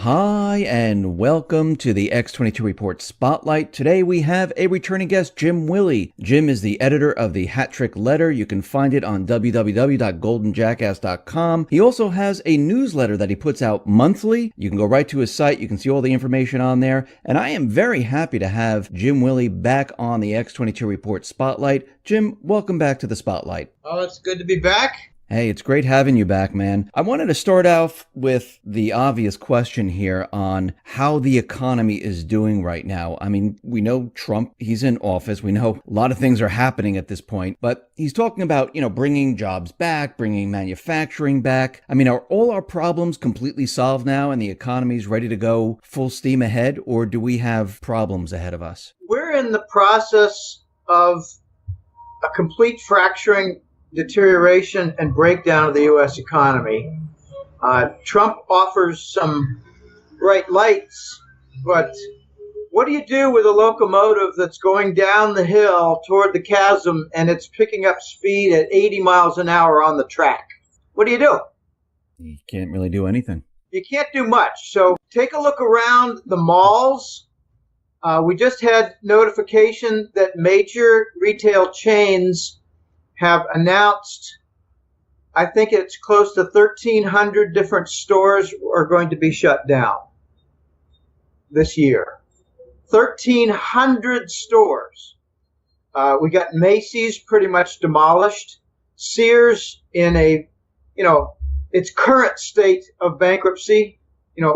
Hi, and welcome to the X22 Report Spotlight. Today we have a returning guest, Jim Willie. Jim is the editor of the Hat Trick Letter. You can find it on www.goldenjackass.com. He also has a newsletter that he puts out monthly. You can go right to his site. You can see all the information on there. And I am very happy to have Jim Willie back on the X22 Report Spotlight. Jim, welcome back to the Spotlight. Oh, it's good to be back. Hey, it's great having you back, man. I wanted to start off with the obvious question here on how the economy is doing right now. I mean, we know Trump, he's in office. We know a lot of things are happening at this point, but he's talking about, bringing jobs back, bringing manufacturing back. I mean, are all our problems completely solved now and the economy's ready to go full steam ahead, or do we have problems ahead of us? We're in the process of a complete fracturing, deterioration, and breakdown of the U.S. economy. Trump offers some bright lights, but what do you do with a locomotive that's going down the hill toward the chasm and it's picking up speed at 80 miles an hour on the track? What do? You can't really do anything. You can't do much. So take a look around the malls. We just had notification that major retail chains have announced, I think it's close to 1,300 different stores are going to be shut down this year. 1,300 stores. We got Macy's pretty much demolished. Sears in its current state of bankruptcy,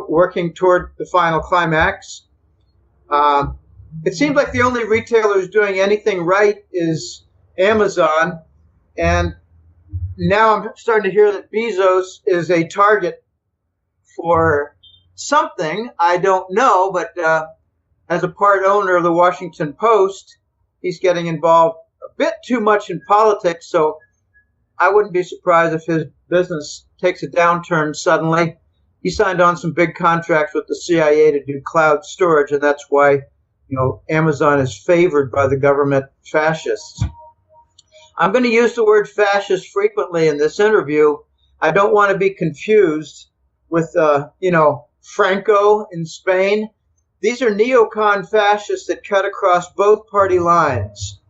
working toward the final climax. It seems like the only retailer who's doing anything right is Amazon. And now I'm starting to hear that Bezos is a target for something. I don't know, but as a part owner of the Washington Post, he's getting involved a bit too much in politics. So I wouldn't be surprised if his business takes a downturn suddenly. He signed on some big contracts with the CIA to do cloud storage, and that's why, Amazon is favored by the government fascists. I'm going to use the word fascist frequently in this interview. I don't want to be confused with, Franco in Spain. These are neocon fascists that cut across both party lines.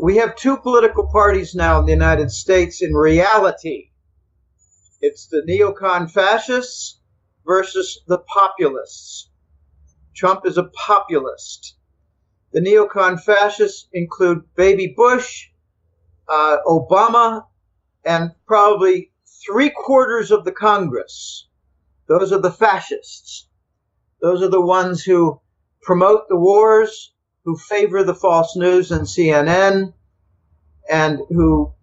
We have two political parties now in the United States in reality. It's the neocon fascists versus the populists. Trump is a populist. The neocon fascists include Baby Bush, Obama, and probably 3/4 of the Congress. Those are the fascists. Those are the ones who promote the wars, who favor the false news and CNN, and who,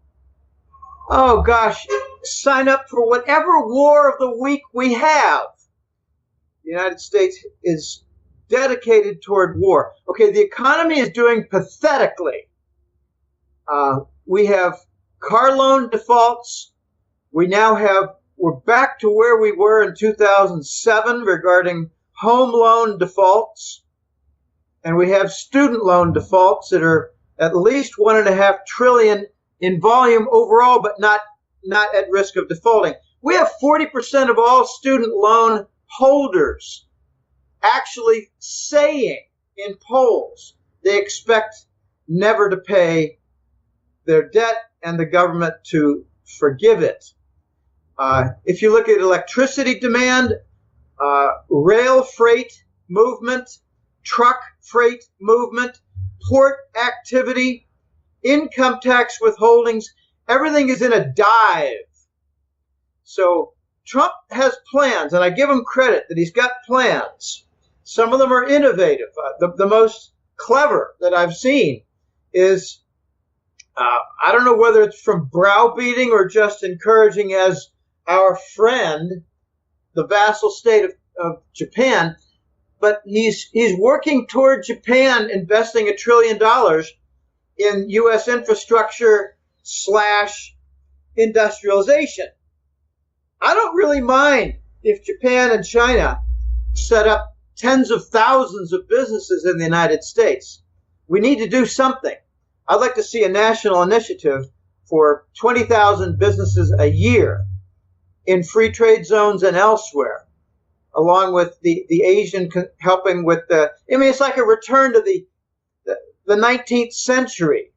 sign up for whatever war of the week we have. The United States is dedicated toward war. Okay, the economy is doing pathetically. We have car loan defaults. We're back to where we were in 2007 regarding home loan defaults. And we have student loan defaults that are at least $1.5 trillion in volume overall, but not at risk of defaulting. We have 40% of all student loan holders actually saying in polls they expect never to pay their debt and the government to forgive it. If you look at electricity demand, rail freight movement, truck freight movement, port activity, income tax withholdings, everything is in a dive. So Trump has plans, and I give him credit that he's got plans. Some of them are innovative. The most clever that I've seen is I don't know whether it's from browbeating or just encouraging as our friend, the vassal state of Japan, but he's working toward Japan investing $1 trillion in U.S. infrastructure / industrialization. I don't really mind if Japan and China set up tens of thousands of businesses in the United States. We need to do something. I'd like to see a national initiative for 20,000 businesses a year in free trade zones and elsewhere. along with the Asian helping with it's like a return to the 19th century,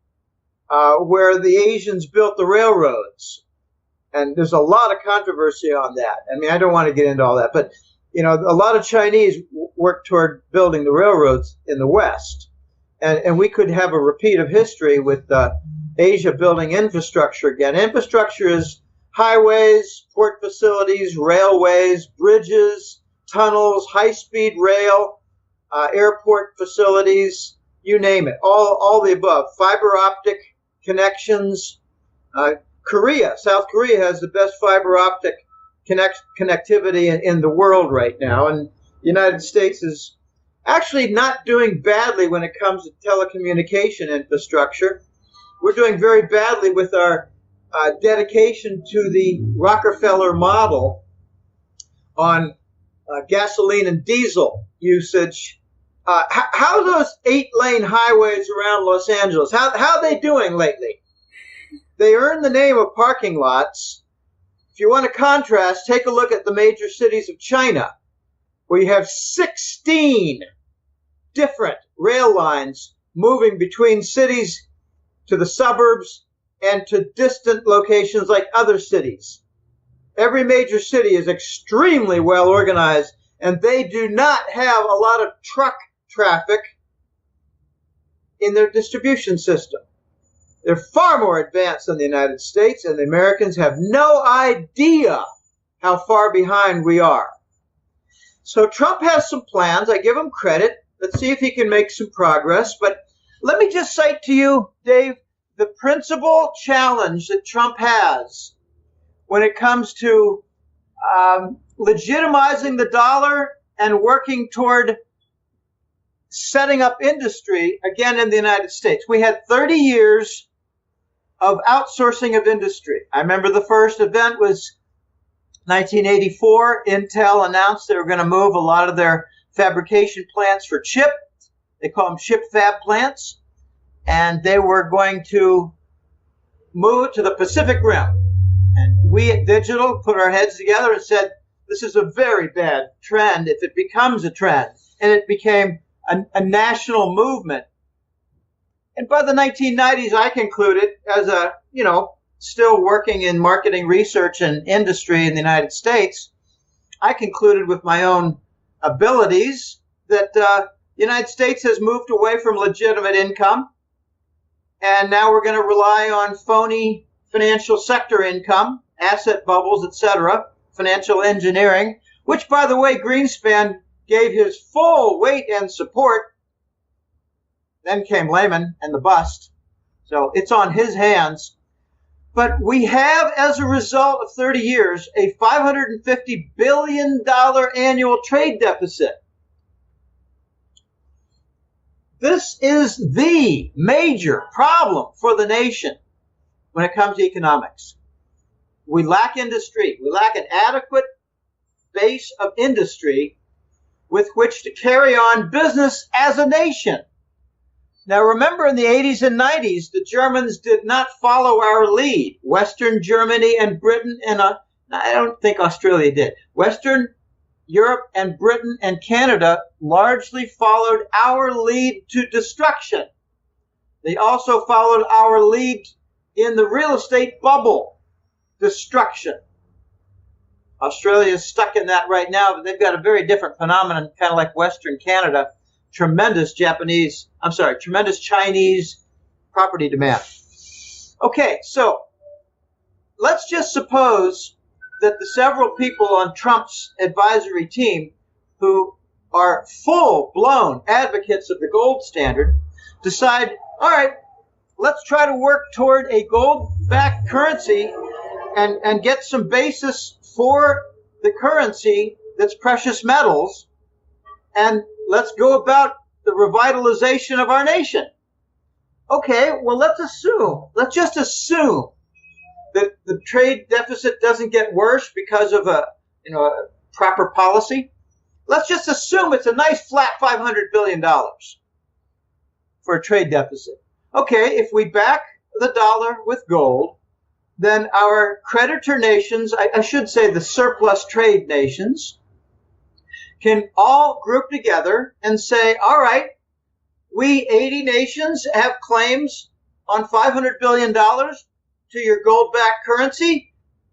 where the Asians built the railroads. And there's a lot of controversy on that. I mean, I don't want to get into all that, but a lot of Chinese worked toward building the railroads in the West. And we could have a repeat of history with Asia building infrastructure again. Infrastructure is highways, port facilities, railways, bridges, tunnels, high-speed rail, airport facilities, you name it, all the above. Fiber optic connections. South Korea has the best fiber optic connectivity in the world right now, and the United States is actually not doing badly when it comes to telecommunication infrastructure. We're doing very badly with our dedication to the Rockefeller model on gasoline and diesel usage. How are those 8-lane highways around Los Angeles? How are they doing lately? They earn the name of parking lots. If you want to contrast, take a look at the major cities of China, where you have 16 different rail lines moving between cities to the suburbs and to distant locations like other cities. Every major city is extremely well organized, and they do not have a lot of truck traffic in their distribution system. They're far more advanced than the United States, and the Americans have no idea how far behind we are. So Trump has some plans. I give him credit. Let's see if he can make some progress. But let me just cite to you, Dave, the principal challenge that Trump has when it comes to legitimizing the dollar and working toward setting up industry again in the United States. We had 30 years of outsourcing of industry. I remember the first event was 1984. Intel announced they were going to move a lot of their fabrication plants for chip. They call them chip fab plants. And they were going to move to the Pacific Rim. And we at Digital put our heads together and said, this is a very bad trend if it becomes a trend. And it became a national movement. And by the 1990s, I concluded, as still working in marketing research and industry in the United States, I concluded with my own abilities that the United States has moved away from legitimate income. And now we're going to rely on phony financial sector income, asset bubbles, etc., financial engineering, which, by the way, Greenspan gave his full weight and support. Then came Lehman and the bust. So it's on his hands. But we have, as a result of 30 years, a $550 billion annual trade deficit. This is the major problem for the nation when it comes to economics. We lack industry. We lack an adequate base of industry with which to carry on business as a nation. Now, remember in the 80s and 90s, the Germans did not follow our lead. Western Germany and Britain, and I don't think Australia did. Western Europe and Britain and Canada largely followed our lead to destruction. They also followed our lead in the real estate bubble destruction. Australia is stuck in that right now, but they've got a very different phenomenon, kind of like Western Canada. Tremendous Chinese property demand. Okay, so let's just suppose that the several people on Trump's advisory team who are full-blown advocates of the gold standard decide, all right, let's try to work toward a gold-backed currency and get some basis for the currency that's precious metals, and let's go about the revitalization of our nation. Okay, well, let's just assume that the trade deficit doesn't get worse because of a proper policy. Let's just assume it's a nice flat $500 billion for a trade deficit. Okay, if we back the dollar with gold, then our creditor nations, I should say the surplus trade nations, can all group together and say, all right, we 80 nations have claims on $500 billion to your gold-backed currency.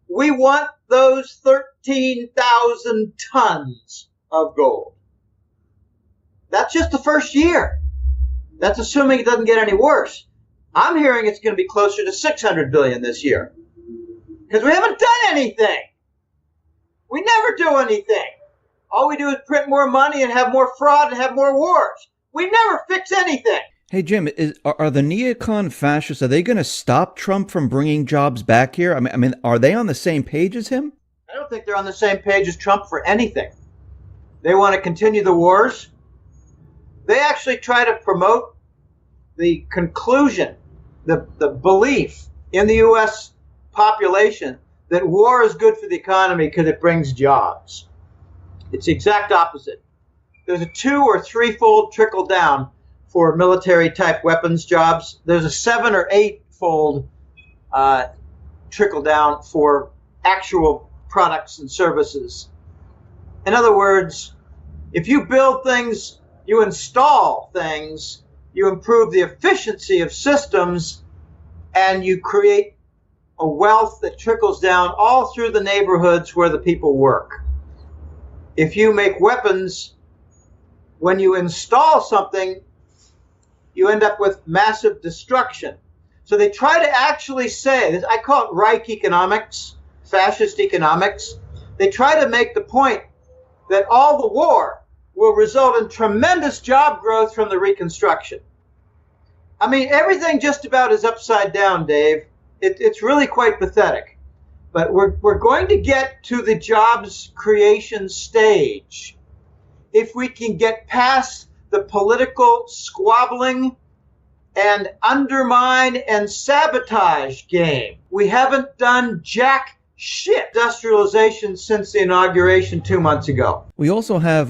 We want those 13,000 tons of gold. That's just the first year. That's assuming it doesn't get any worse. I'm hearing it's going to be closer to 600 billion this year because we haven't done anything. We never do anything. All we do is print more money and have more fraud and have more wars. We never fix anything. Hey, Jim, are the neocon fascists, are they going to stop Trump from bringing jobs back here? I mean, are they on the same page as him? I don't think they're on the same page as Trump for anything. They want to continue the wars. They actually try to promote the conclusion, the belief in the U.S. population that war is good for the economy because it brings jobs. It's the exact opposite. There's a 2 or 3-fold trickle down for military type weapons jobs. There's a 7 or 8-fold trickle down for actual products and services. In other words, if you build things, you install things, you improve the efficiency of systems, and you create a wealth that trickles down all through the neighborhoods where the people work. If you make weapons, when you install something, you end up with massive destruction. So they try to actually say, I call it Reich economics, fascist economics. They try to make the point that all the war will result in tremendous job growth from the reconstruction. I mean, everything just about is upside down, Dave. It's really quite pathetic. But we're going to get to the jobs creation stage if we can get past the political squabbling and undermine and sabotage game. We haven't done jack shit industrialization since the inauguration 2 months ago. We also have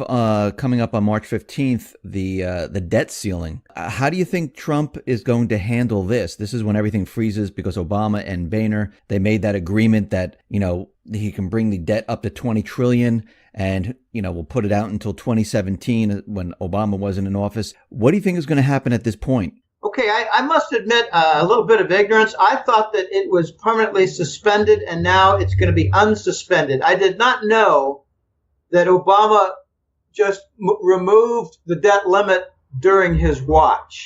coming up on March 15th the debt ceiling. How do you think Trump is going to handle this? This is when everything freezes because Obama and Boehner, they made that agreement that, he can bring the debt up to 20 trillion and, we'll put it out until 2017 when Obama wasn't in office. What do you think is going to happen at this point? Okay, I must admit a little bit of ignorance. I thought that it was permanently suspended and now it's going to be unsuspended. I did not know that Obama just removed the debt limit during his watch.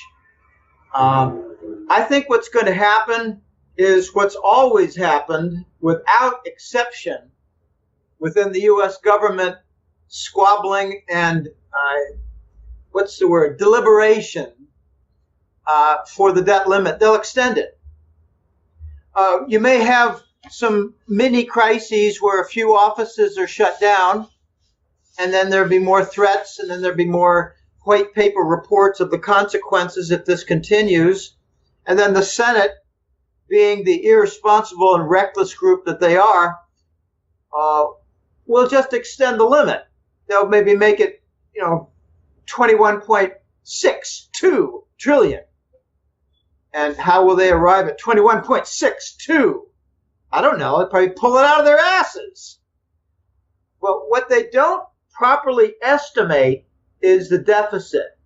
I think what's going to happen is what's always happened without exception within the U.S. government squabbling and, deliberation. For the debt limit, they'll extend it. You may have some mini crises where a few offices are shut down, and then there'll be more threats, and then there'll be more white paper reports of the consequences if this continues. And then the Senate, being the irresponsible and reckless group that they are, will just extend the limit. They'll maybe make it, 21.62 trillion. And how will they arrive at 21.62? I don't know. They'll probably pull it out of their asses. But what they don't properly estimate is the deficit.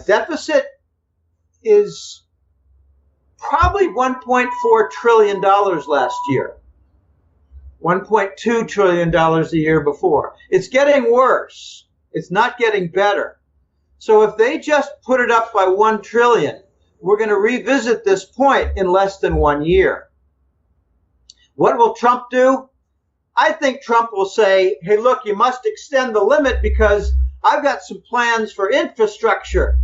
Deficit is probably $1.4 trillion last year. $1.2 trillion a year before. It's getting worse. It's not getting better. So if they just put it up by 1 trillion, we're going to revisit this point in less than 1 year. What will Trump do? I think Trump will say, hey, look, you must extend the limit because I've got some plans for infrastructure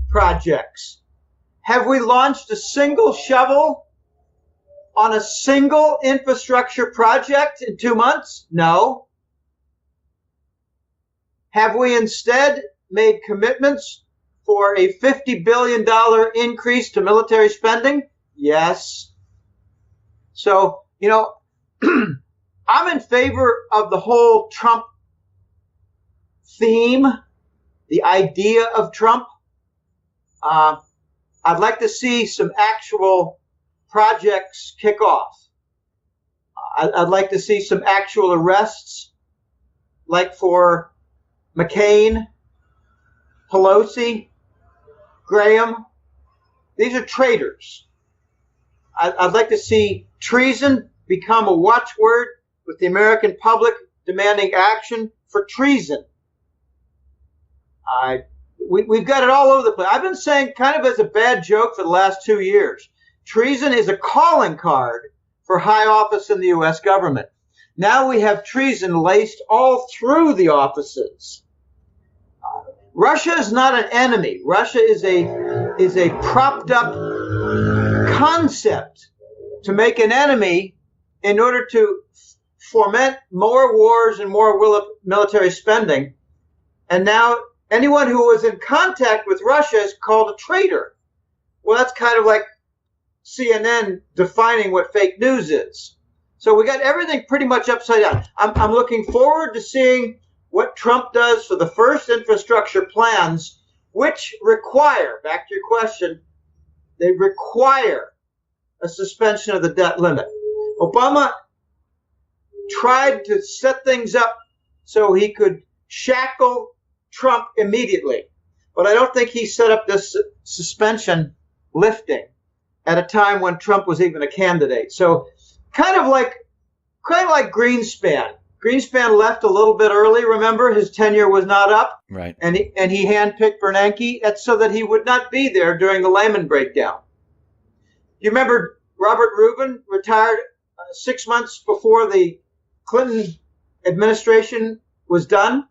projects. Have we launched a single shovel on a single infrastructure project in 2 months? No. Have we instead made commitments for a $50 billion increase to military spending? Yes. So, I'm in favor of the whole Trump theme, the idea of Trump. I'd like to see some actual projects kick off. I'd like to see some actual arrests, like for McCain, Pelosi, Graham. These are traitors. I'd like to see treason become a watchword with the American public demanding action for treason. We've got it all over the place. I've been saying kind of as a bad joke for the last 2 years, treason is a calling card for high office in the U.S. government. Now we have treason laced all through the offices. Russia is not an enemy. Russia is a propped up concept to make an enemy in order to foment more wars and more military spending. And now anyone who was in contact with Russia is called a traitor. Well, that's kind of like CNN defining what fake news is. So we got everything pretty much upside down. I'm looking forward to seeing what Trump does for the first infrastructure plans, which require, back to your question, they require a suspension of the debt limit. Obama tried to set things up so he could shackle Trump immediately. But I don't think he set up this suspension lifting at a time when Trump was even a candidate. So kind of like Greenspan. Greenspan left a little bit early, remember? His tenure was not up. Right. And he handpicked Bernanke so that he would not be there during the Lehman breakdown. You remember Robert Rubin retired 6 months before the Clinton administration was done?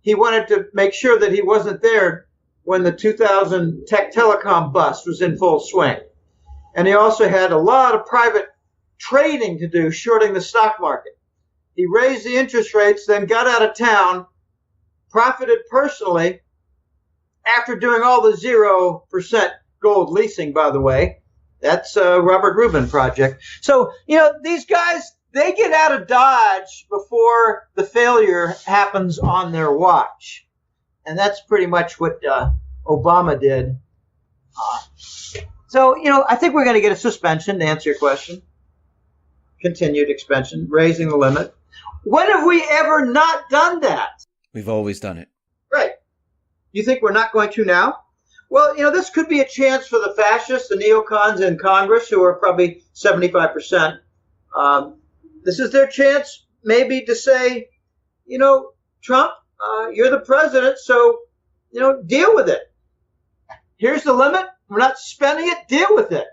He wanted to make sure that he wasn't there when the 2000 tech telecom bust was in full swing. And he also had a lot of private trading to do, shorting the stock market. He raised the interest rates, then got out of town, profited personally after doing all the 0% gold leasing, by the way. That's a Robert Rubin project. So, these guys, they get out of Dodge before the failure happens on their watch. And that's pretty much what Obama did. So, I think we're going to get a suspension, to answer your question. Continued expansion, raising the limit. When have we ever not done that? We've always done it. Right. You think we're not going to now? Well, this could be a chance for the fascists, the neocons in Congress, who are probably 75%. This is their chance maybe to say, Trump, you're the president, so, deal with it. Here's the limit. We're not spending it. Deal with it.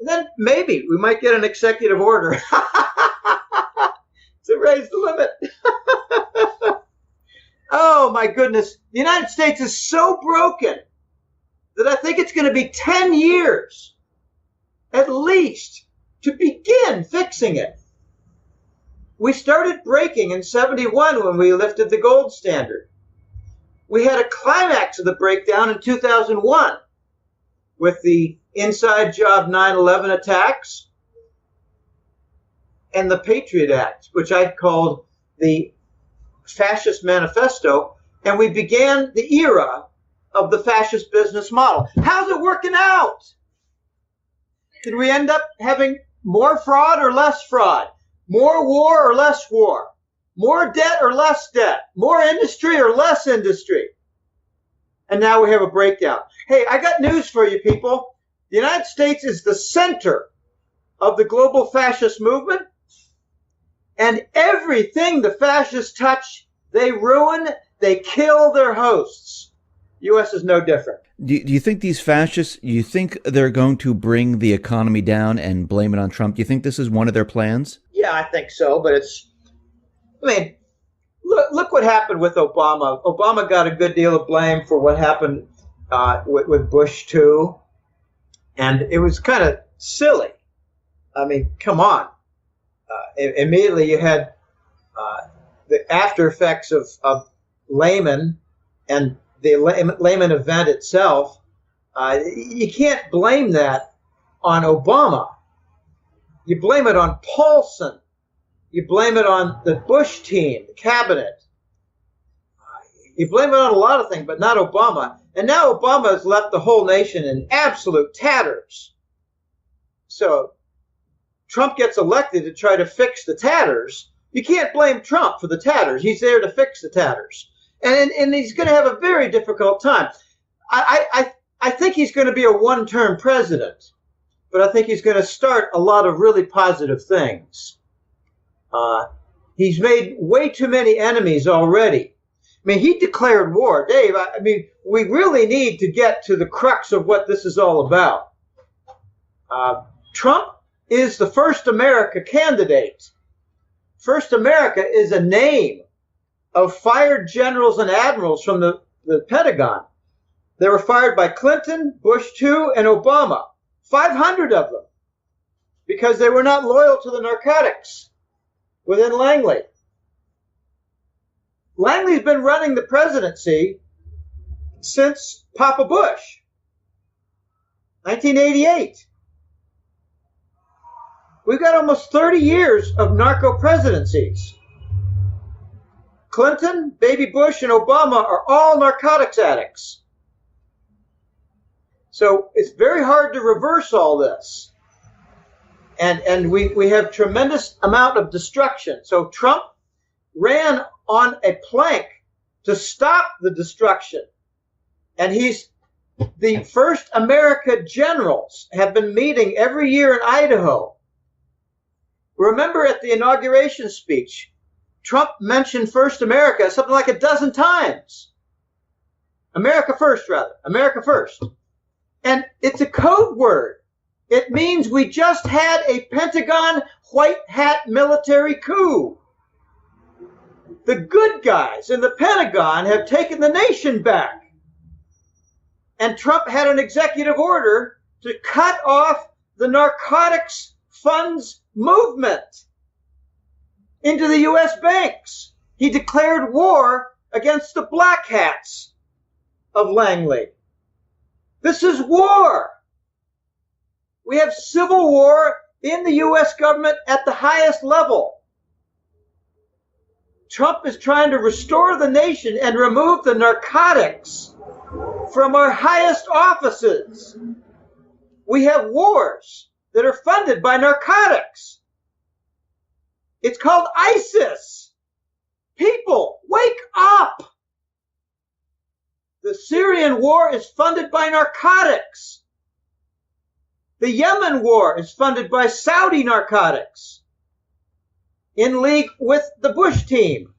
And then maybe we might get an executive order to raise the limit. Oh, my goodness. The United States is so broken that I think it's going to be 10 years at least to begin fixing it. We started breaking in 71 when we lifted the gold standard. We had a climax of the breakdown in 2001 with the inside job 9/11 attacks and the Patriot Act, which I called the Fascist Manifesto, and we began the era of the fascist business model. How's it working out? Did we end up having more fraud or less fraud? More war or less war? More debt or less debt? More industry or less industry? And now we have a breakdown. Hey, I got news for you people. The United States is the center of the global fascist movement. And everything the fascists touch, they ruin, they kill their hosts. U.S. is no different. Do you think these fascists, you think they're going to bring the economy down and blame it on Trump? Do you think this is one of their plans? Yeah, I think so, but look what happened with Obama. Obama got a good deal of blame for what happened with Bush, too. And it was kind of silly. Come on. Immediately you had the after effects of Lehman and the Lehman event itself. You can't blame that on Obama. You blame it on Paulson. You blame it on the Bush team, the cabinet. You blame it on a lot of things, but not Obama. And now Obama has left the whole nation in absolute tatters. So Trump gets elected to try to fix the tatters, You can't blame Trump for the tatters. He's there to fix the tatters. And he's going to have a very difficult time. I think he's going to be a one-term president, but I think he's going to start a lot of really positive things. He's made way too many enemies already. I mean, he declared war. Dave, I mean, we really need to get to the crux of what this is all about. Trump is the First America candidate. First America is a name of fired generals and admirals from the Pentagon. They were fired by Clinton, Bush II, and Obama. 500 of them, because they were not loyal to the narcotics within Langley. Langley's been running the presidency since Papa Bush, 1988. We've got almost 30 years of narco presidencies. Clinton, Baby Bush, and Obama are all narcotics addicts. So it's very hard to reverse all this. And we have tremendous amount of destruction. So Trump ran on a plank to stop the destruction. And the First America generals have been meeting every year in Idaho. Remember at the inauguration speech, Trump mentioned First America something like a dozen times. America first, rather. America first. And it's a code word. It means we just had a Pentagon white hat military coup. The good guys in the Pentagon have taken the nation back. And Trump had an executive order to cut off the narcotics funds movement into the U.S. banks. He declared war against the black hats of Langley. This is war. We have civil war in the U.S. government at the highest level. Trump is trying to restore the nation and remove the narcotics from our highest offices. We have wars that are funded by narcotics. It's called ISIS. People, wake up. The Syrian war is funded by narcotics. The Yemen war is funded by Saudi narcotics in league with the Bush team.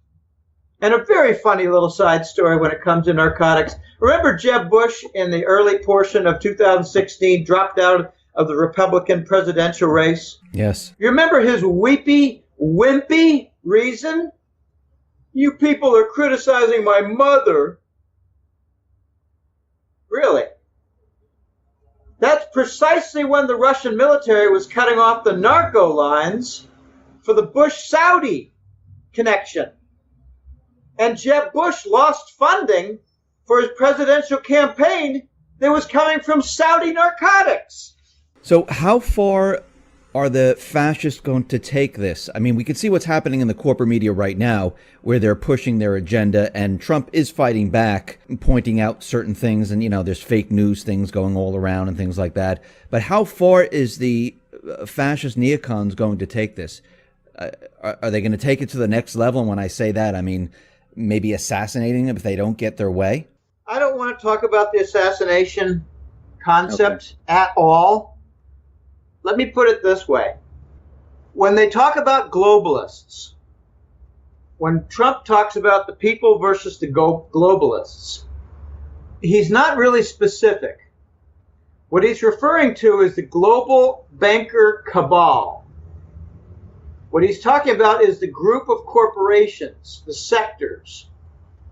And a very funny little side story when it comes to narcotics. Remember Jeb Bush in the early portion of 2016 dropped out of the Republican presidential race? Yes. You remember his weepy, wimpy reason? You people are criticizing my mother. Really? That's precisely when the Russian military was cutting off the narco lines for the Bush-Saudi connection. And Jeb Bush lost funding for his presidential campaign that was coming from Saudi narcotics. So how far are the fascists going to take this? I mean, we can see what's happening in the corporate media right now, where they're pushing their agenda, and Trump is fighting back, pointing out certain things, and, you know, there's fake news things going all around and things like that. But how far is the fascist neocons going to take this? Are they going to take it to the next level? And when I say that, I mean maybe assassinating them if they don't get their way? I don't want to talk about the assassination concept at all. Let me put it this way. When they talk about globalists, when Trump talks about the people versus the globalists, he's not really specific. What he's referring to is the global banker cabal. What he's talking about is the group of corporations, the sectors,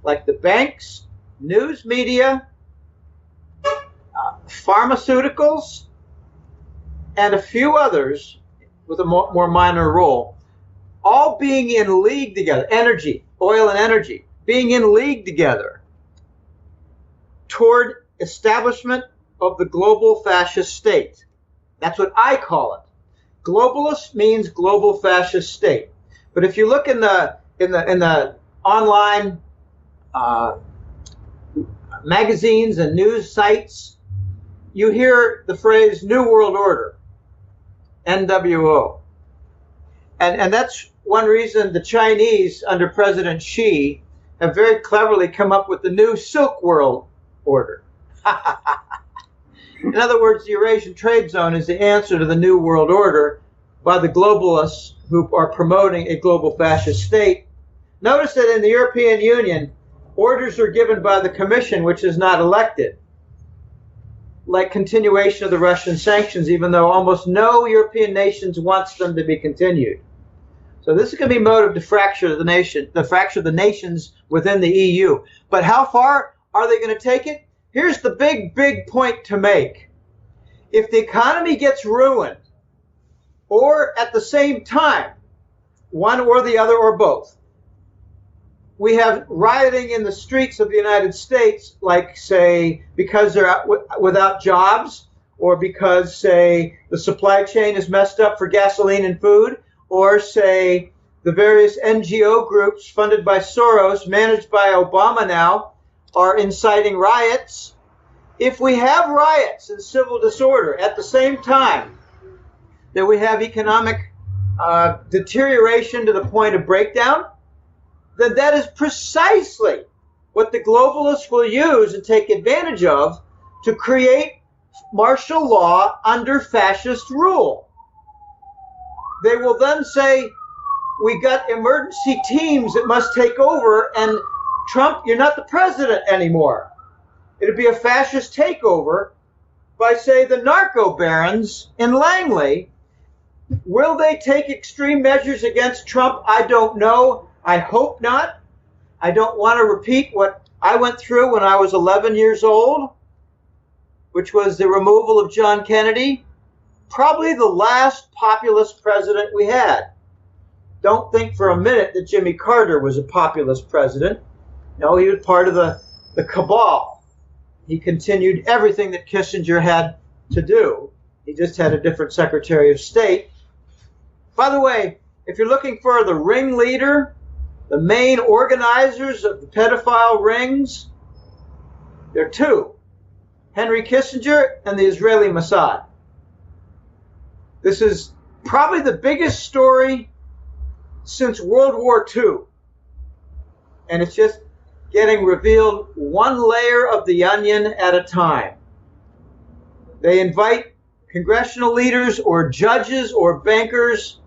like the banks, news media, pharmaceuticals, and a few others with a more minor role, all being in league together, energy, oil and energy, being in league together toward establishment of the global fascist state. That's what I call it. Globalist means global fascist state. But if you look in the online magazines and news sites, you hear the phrase New World Order, NWO. And that's one reason the Chinese, under President Xi, have very cleverly come up with the new Silk World Order. In other words, the Eurasian Trade Zone is the answer to the New World Order by the globalists who are promoting a global fascist state. Notice that in the European Union, orders are given by the Commission, which is not elected, like continuation of the Russian sanctions, even though almost no European nations wants them to be continued. So this is going to be a motive to fracture the nation, to fracture the nations within the EU. But how far are they going to take it? Here's the big point to make. If the economy gets ruined, or at the same time, one or the other or both, we have rioting in the streets of the United States, like, say, because they're without jobs, or because, say, the supply chain is messed up for gasoline and food, or, say, the various NGO groups funded by Soros, managed by Obama now, are inciting riots. If we have riots and civil disorder at the same time that we have economic deterioration to the point of breakdown, then that is precisely what the globalists will use and take advantage of to create martial law under fascist rule. They will then say, we got emergency teams that must take over, and Trump, you're not the president anymore. It'd be a fascist takeover by, say, the narco barons in Langley. Will they take extreme measures against Trump? I don't know. I hope not. I don't want to repeat what I went through when I was 11 years old, which was the removal of John Kennedy, probably the last populist president we had. Don't think for a minute that Jimmy Carter was a populist president. No, he was part of the cabal. He continued everything that Kissinger had to do. He just had a different Secretary of State. By the way, if you're looking for the ringleader, the main organizers of the pedophile rings, there are two: Henry Kissinger and the Israeli Mossad. This is probably the biggest story since World War II. And it's just getting revealed one layer of the onion at a time. They invite congressional leaders or judges or bankers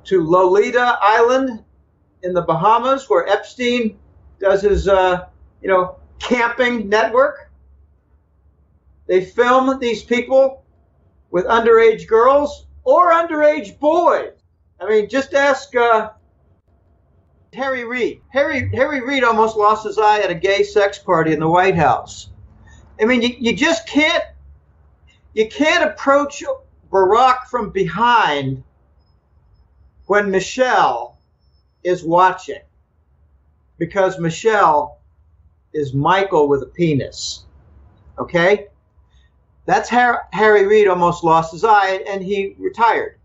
to Lolita Island in the Bahamas, where Epstein does his, camping network. They film these people with underage girls or underage boys. I mean, just ask Harry Reid. Harry Reid almost lost his eye at a gay sex party in the White House. I mean, you just can't approach Barack from behind when Michelle is watching, because Michelle is Michael with a penis. Okay? That's Harry Reid almost lost his eye and he retired.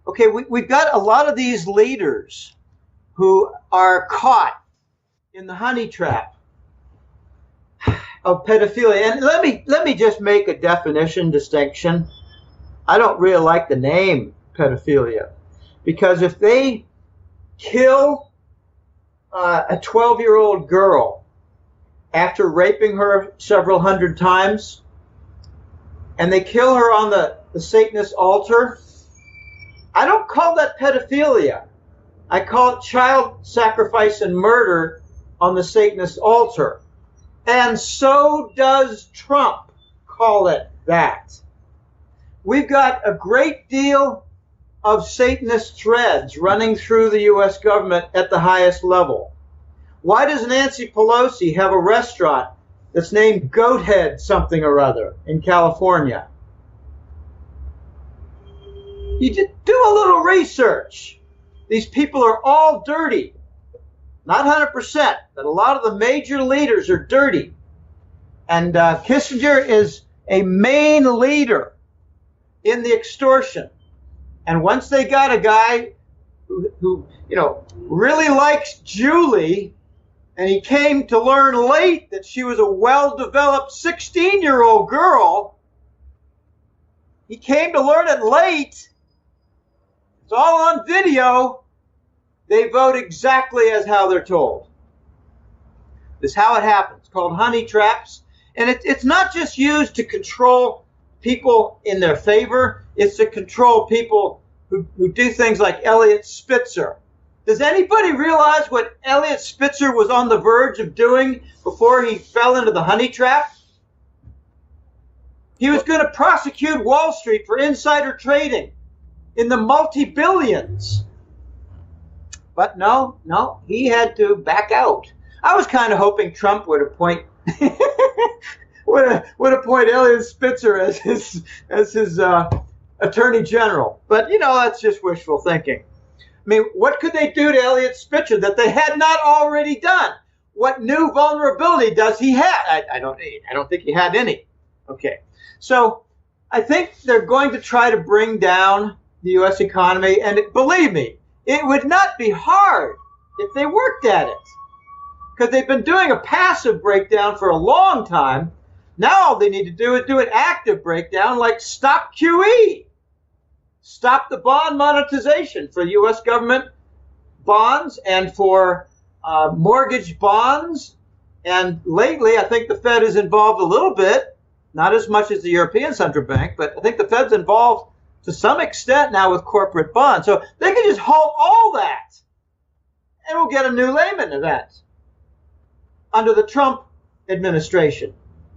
Okay, we've got a lot of these leaders who are caught in the honey trap of pedophilia. And let me just make a definition distinction. I don't really like the name pedophilia, because if they kill a 12-year-old girl after raping her several hundred times, and they kill her on the Satanist altar, I don't call that pedophilia. I call it child sacrifice and murder on the Satanist altar. And so does Trump call it that. We've got a great deal of Satanist threads running through the U.S. government at the highest level. Why does Nancy Pelosi have a restaurant that's named Goathead something or other in California? You just do a little research. These people are all dirty. Not 100%, but a lot of the major leaders are dirty. And Kissinger is a main leader in the extortion. And once they got a guy who really likes Julie, and he came to learn late that she was a well-developed 16-year-old girl, he came to learn it late. It's all on video. They vote exactly as how they're told. This is how it happens. It's called honey traps. And it's not just used to control people in their favor. It's to control people who do things like Eliot Spitzer. Does anybody realize what Eliot Spitzer was on the verge of doing before he fell into the honey trap? He was going to prosecute Wall Street for insider trading in the multi-billions. But no, he had to back out. I was kind of hoping Trump would appoint Eliot Spitzer as his attorney general. But that's just wishful thinking. I mean, what could they do to Eliot Spitzer that they had not already done? What new vulnerability does he have? I don't think he had any. Okay, so I think they're going to try to bring down the U.S. economy, and believe me, it would not be hard if they worked at it, because they've been doing a passive breakdown for a long time. Now all they need to do is do an active breakdown, like stop QE. Stop the bond monetization for U.S. government bonds and for mortgage bonds. And lately, I think the Fed is involved a little bit, not as much as the European Central Bank, but I think the Fed's involved to some extent now with corporate bonds. So they can just halt all that, and we'll get a new Lehman event under the Trump administration.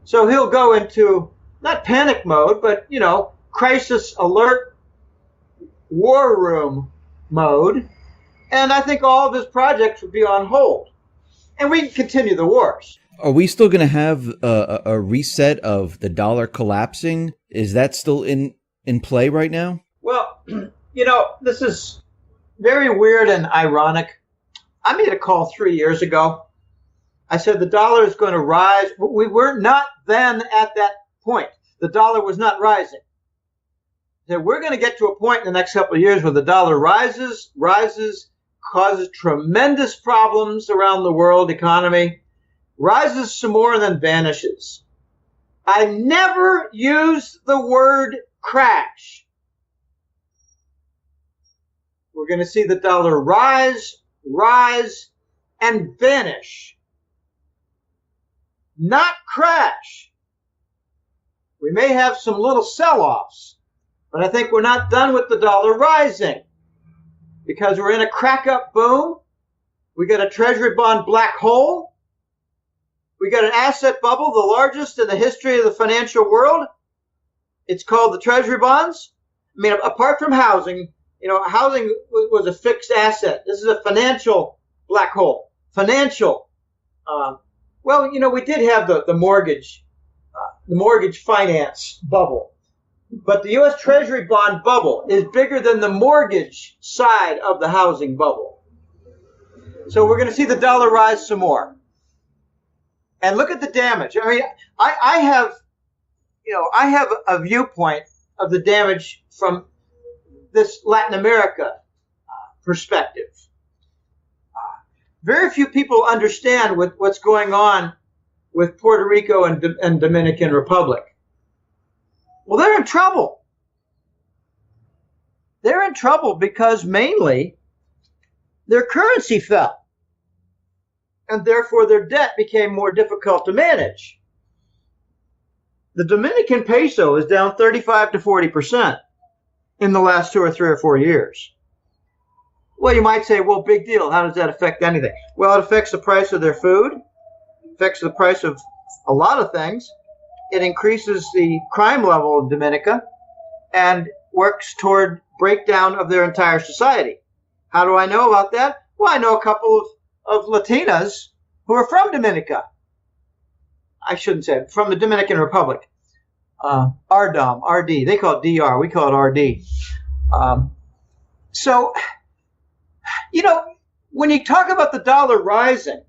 So he'll go into not panic mode, but, crisis alert, war room mode. And I think all of his projects would be on hold. And we can continue the wars. Are we still going to have a reset of the dollar collapsing? Is that still in play right now? Well, this is very weird and ironic. I made a call 3 years ago. I said the dollar is going to rise. We were not then at that point. The dollar was not rising. I said we're going to get to a point in the next couple of years where the dollar rises, causes tremendous problems around the world economy, rises some more, and then vanishes. I never used the word crash. We're going to see the dollar rise, and vanish. Not crash. We may have some little sell-offs, but I think we're not done with the dollar rising because we're in a crack-up boom. We got a treasury bond black hole. We got an asset bubble, the largest in the history of the financial world. It's called the treasury bonds. I mean, apart from housing, housing was a fixed asset. This is a financial black hole. Financial. We did have the mortgage finance bubble. But the U.S. Treasury bond bubble is bigger than the mortgage side of the housing bubble. So we're going to see the dollar rise some more. And look at the damage. I mean, I have a viewpoint of the damage from this Latin America perspective. Very few people understand what's going on with Puerto Rico and Dominican Republic. Well, they're in trouble. They're in trouble because mainly their currency fell. And therefore their debt became more difficult to manage. The Dominican peso is down 35 to 40% in the last 2 or 3 or 4 years. Well, you might say, well, big deal. How does that affect anything? Well, it affects the price of their food, affects the price of a lot of things. It increases the crime level in Dominica and works toward breakdown of their entire society. How do I know about that? Well, I know a couple of Latinas who are from Dominica. I shouldn't say it, from the Dominican Republic. RDOM, RD. They call it DR. We call it RD. So, when you talk about the dollar rising,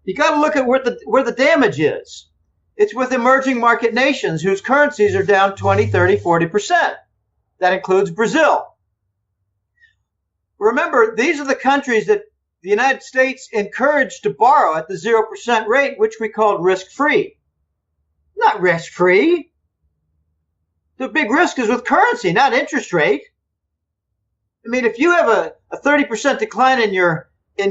you got to look at where the damage is. It's with emerging market nations whose currencies are down 20, 30, 40%. That includes Brazil. Remember, these are the countries that the United States encouraged to borrow at the 0% rate, which we called risk-free. Not risk-free. The big risk is with currency, not interest rate. I mean, if you have a 30% decline in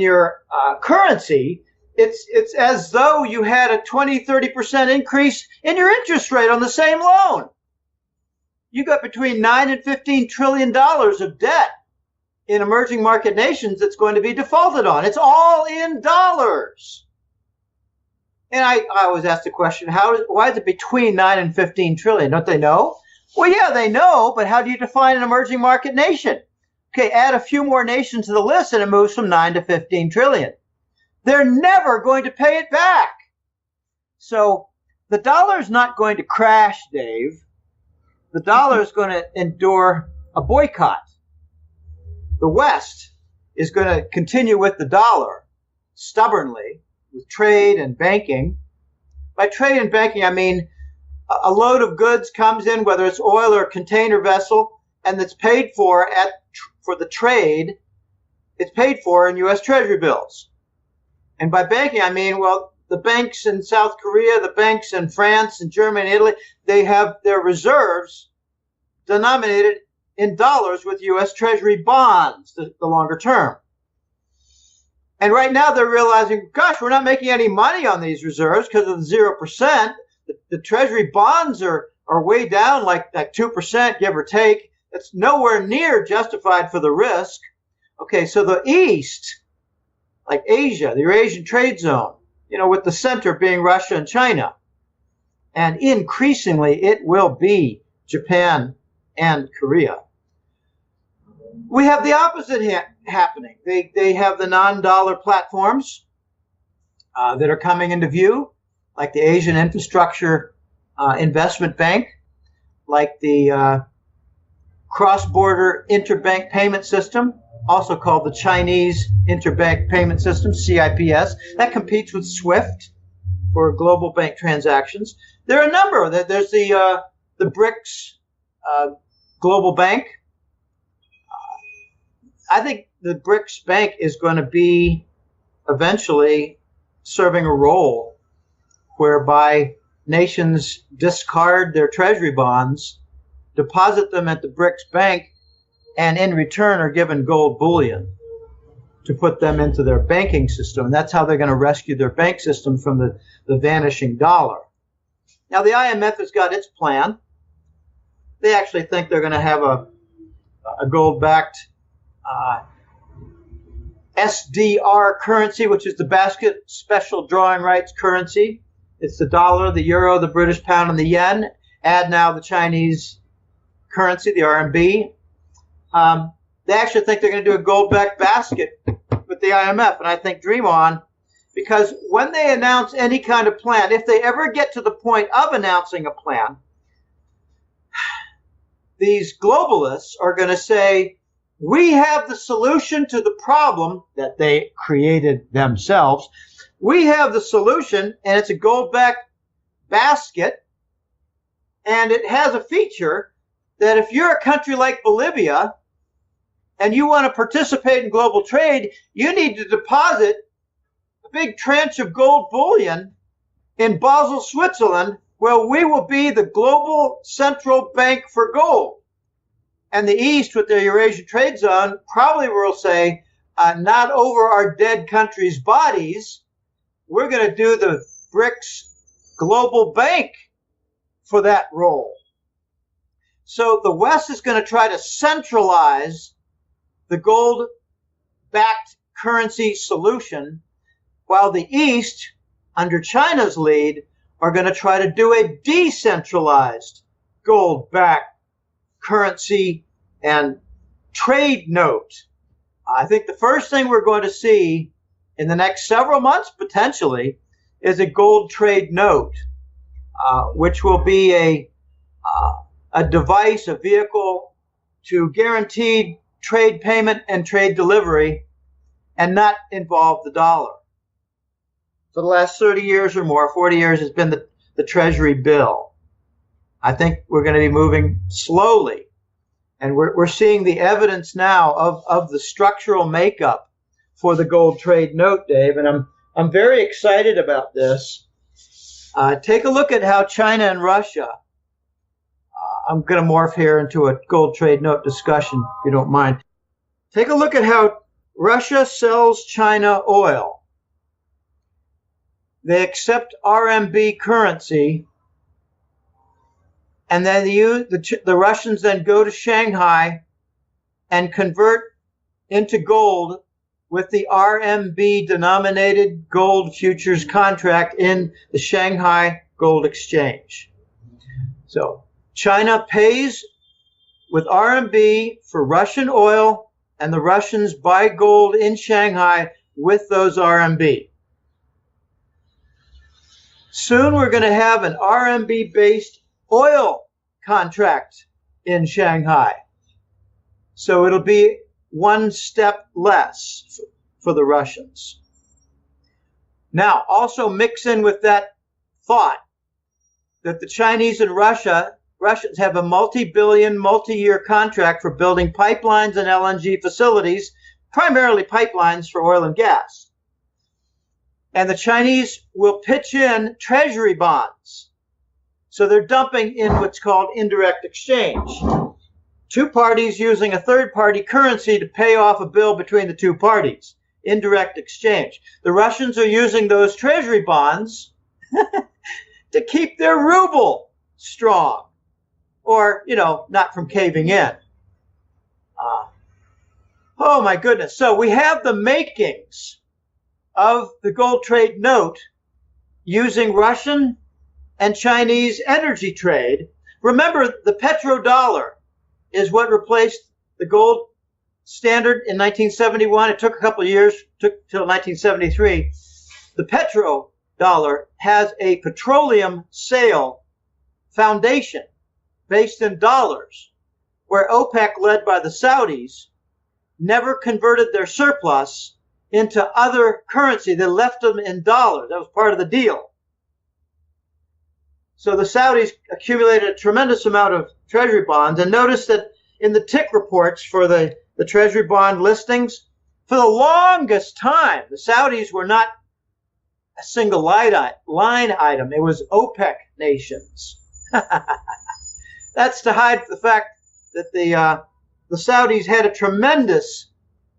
your currency, it's as though you had a 20-30% increase in your interest rate on the same loan. You got between $9 and $15 trillion of debt in emerging market nations that's going to be defaulted on. It's all in dollars. And I always ask the question, why is it between 9 and 15 trillion? Don't they know? Well, yeah, they know, but how do you define an emerging market nation? Okay, add a few more nations to the list and it moves from 9 to 15 trillion. They're never going to pay it back. So the dollar is not going to crash, Dave. The dollar is going to endure a boycott. The West is going to continue with the dollar stubbornly with trade and banking. By trade and banking, I mean a load of goods comes in, whether it's oil or a container vessel, and that's paid for for the trade, it's paid for in U.S. Treasury bills. And by banking, I mean, well, the banks in South Korea, the banks in France and Germany and Italy, they have their reserves denominated in dollars with U.S. Treasury bonds, the longer term. And right now they're realizing, gosh, we're not making any money on these reserves because of the 0%. The Treasury bonds are way down, like 2%, give or take. It's nowhere near justified for the risk. Okay, so the East, like Asia, the Eurasian trade zone, with the center being Russia and China. And increasingly, it will be Japan and Korea. We have the opposite happening. They have the non-dollar platforms that are coming into view, like the Asian Infrastructure Investment Bank, like the Cross-Border Interbank Payment System, also called the Chinese Interbank Payment System, CIPS. That competes with SWIFT for global bank transactions. There are a number. There's the BRICS Global Bank. I think the BRICS Bank is going to be eventually serving a role whereby nations discard their treasury bonds, deposit them at the BRICS Bank, and in return are given gold bullion to put them into their banking system. And that's how they're going to rescue their bank system from the vanishing dollar. Now, the IMF has got its plan. They actually think they're going to have a gold-backed SDR currency, which is the basket special drawing rights currency. It's the dollar, the euro, the British pound, and the yen. Add now the Chinese currency, the RMB. They actually think they're going to do a gold-backed basket with the IMF, and I think dream on, because when they announce any kind of plan, if they ever get to the point of announcing a plan, these globalists are going to say, we have the solution to the problem that they created themselves. We have the solution, and it's a gold-backed basket, and it has a feature that if you're a country like Bolivia and you want to participate in global trade, you need to deposit a big tranche of gold bullion in Basel, Switzerland, where we will be the global central bank for gold. And the East, with their Eurasian trade zone, probably will say, not over our dead countries' bodies. We're going to do the BRICS global bank for that role. So the West is going to try to centralize the gold-backed currency solution, while the East, under China's lead, are going to try to do a decentralized gold-backed currency and trade note. I think the first thing we're going to see in the next several months, potentially, is a gold trade note, which will be a device, a vehicle to guaranteed trade payment and trade delivery and not involve the dollar. For the last 30 years or more, 40 years, has been the Treasury bill. I think we're going to be moving slowly. And we're seeing the evidence now of the structural makeup for the gold trade note, Dave. And I'm very excited about this. Take a look at how China and Russia, I'm going to morph here into a gold trade note discussion, if you don't mind. Take a look at how Russia sells China oil. They accept RMB currency, and then the Russians then go to Shanghai and convert into gold with the RMB denominated gold futures contract in the Shanghai Gold Exchange. So China pays with RMB for Russian oil, and the Russians buy gold in Shanghai with those RMB. Soon we're going to have an RMB-based oil contract in Shanghai. So it'll be one step less for the Russians. Now, also mix in with that thought that the Chinese and Russians have a multi-billion, multi-year contract for building pipelines and LNG facilities, primarily pipelines for oil and gas. And the Chinese will pitch in treasury bonds. So they're dumping in what's called indirect exchange. Two parties using a third-party currency to pay off a bill between the two parties. Indirect exchange. The Russians are using those treasury bonds to keep their ruble strong, or, not from caving in. Oh my goodness. So we have the makings of the gold trade note using Russian and Chinese energy trade. Remember, the petrodollar is what replaced the gold standard in 1971. It took a couple of years, took till 1973. The petrodollar has a petroleum sale foundation based in dollars, where OPEC, led by the Saudis, never converted their surplus into other currency. They left them in dollars. That was part of the deal. So the Saudis accumulated a tremendous amount of treasury bonds, and notice that in the tick reports for the treasury bond listings, for the longest time, the Saudis were not a single line item. It was OPEC nations. That's to hide the fact that the Saudis had a tremendous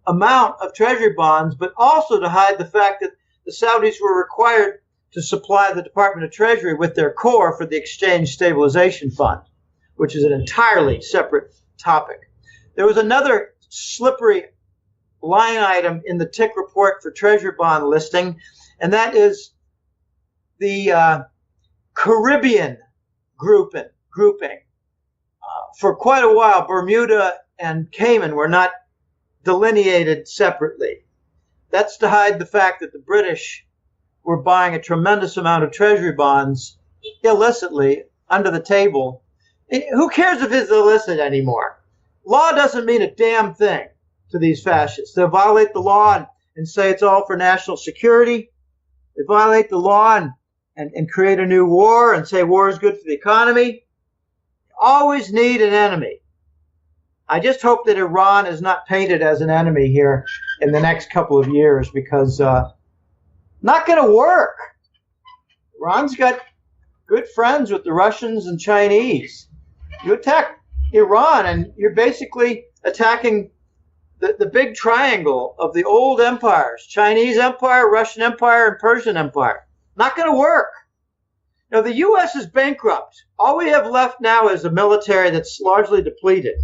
amount of treasury bonds, but also to hide the fact that the Saudis were required to supply the Department of Treasury with their core for the Exchange Stabilization Fund, which is an entirely separate topic. There was another slippery line item in the tick report for treasury bond listing, and that is the Caribbean grouping. For quite a while, Bermuda and Cayman were not delineated separately. That's to hide the fact that the British were buying a tremendous amount of treasury bonds illicitly under the table. Who cares if it's illicit anymore? Law doesn't mean a damn thing to these fascists. They'll violate the law and say it's all for national security. They violate the law and create a new war and say war is good for the economy. Always need an enemy. I just hope that Iran is not painted as an enemy here in the next couple of years, because not going to work. Iran's got good friends with the Russians and Chinese. You attack Iran and you're basically attacking the big triangle of the old empires: Chinese Empire, Russian Empire, and Persian Empire. Not going to work. Now, the U.S. is bankrupt. All we have left now is a military that's largely depleted.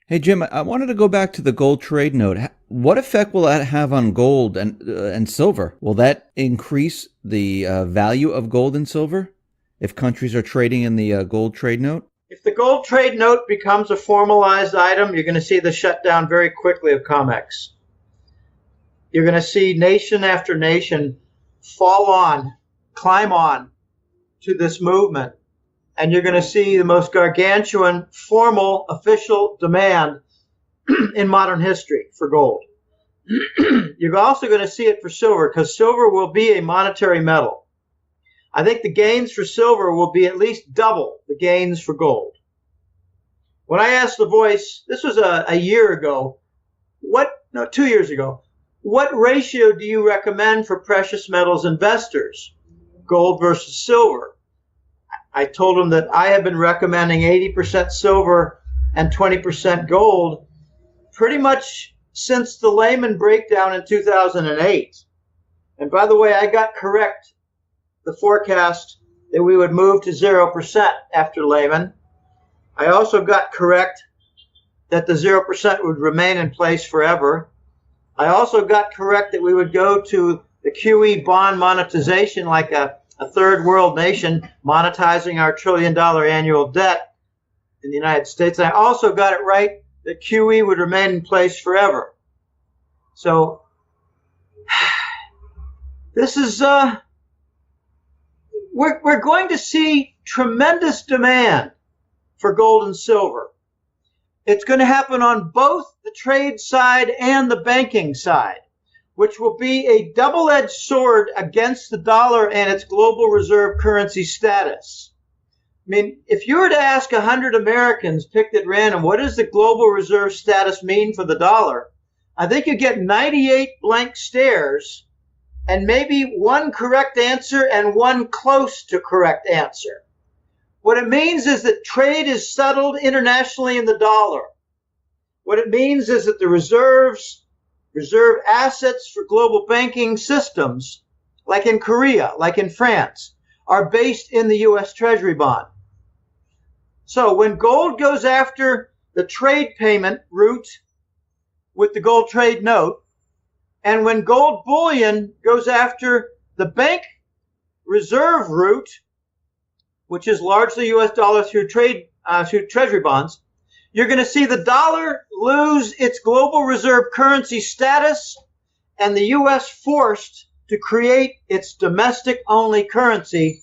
Hey, Jim, I wanted to go back to the gold trade note. What effect will that have on gold and silver? Will that increase the value of gold and silver if countries are trading in the gold trade note? If the gold trade note becomes a formalized item, you're going to see the shutdown very quickly of COMEX. You're going to see nation after nation climb on to this movement, and you're going to see the most gargantuan formal official demand in modern history for gold. You're also going to see it for silver, because silver will be a monetary metal. I think the gains for silver will be at least double the gains for gold. When I asked The Voice, this was a year ago, 2 years ago, what ratio do you recommend for precious metals investors, gold versus silver? I told them that I have been recommending 80% silver and 20% gold pretty much since the Lehman breakdown in 2008. And by the way, I got correct the forecast that we would move to 0% after Lehman. I also got correct that the 0% would remain in place forever. I also got correct that we would go to the QE bond monetization like a third world nation monetizing our $1 trillion annual debt in the United States. And I also got it right that QE would remain in place forever. So this is, we're going to see tremendous demand for gold and silver. It's going to happen on both the trade side and the banking side, which will be a double-edged sword against the dollar and its global reserve currency status. I mean, if you were to ask 100 Americans picked at random, what does the global reserve status mean for the dollar? I think you get 98 blank stares and maybe one correct answer and one close to correct answer. What it means is that trade is settled internationally in the dollar. What it means is that the reserve assets for global banking systems, like in Korea, like in France, are based in the U.S. Treasury bond. So when gold goes after the trade payment route with the gold trade note, and when gold bullion goes after the bank reserve route, which is largely U.S. dollar through treasury bonds, you're going to see the dollar lose its global reserve currency status and the U.S. forced to create its domestic-only currency,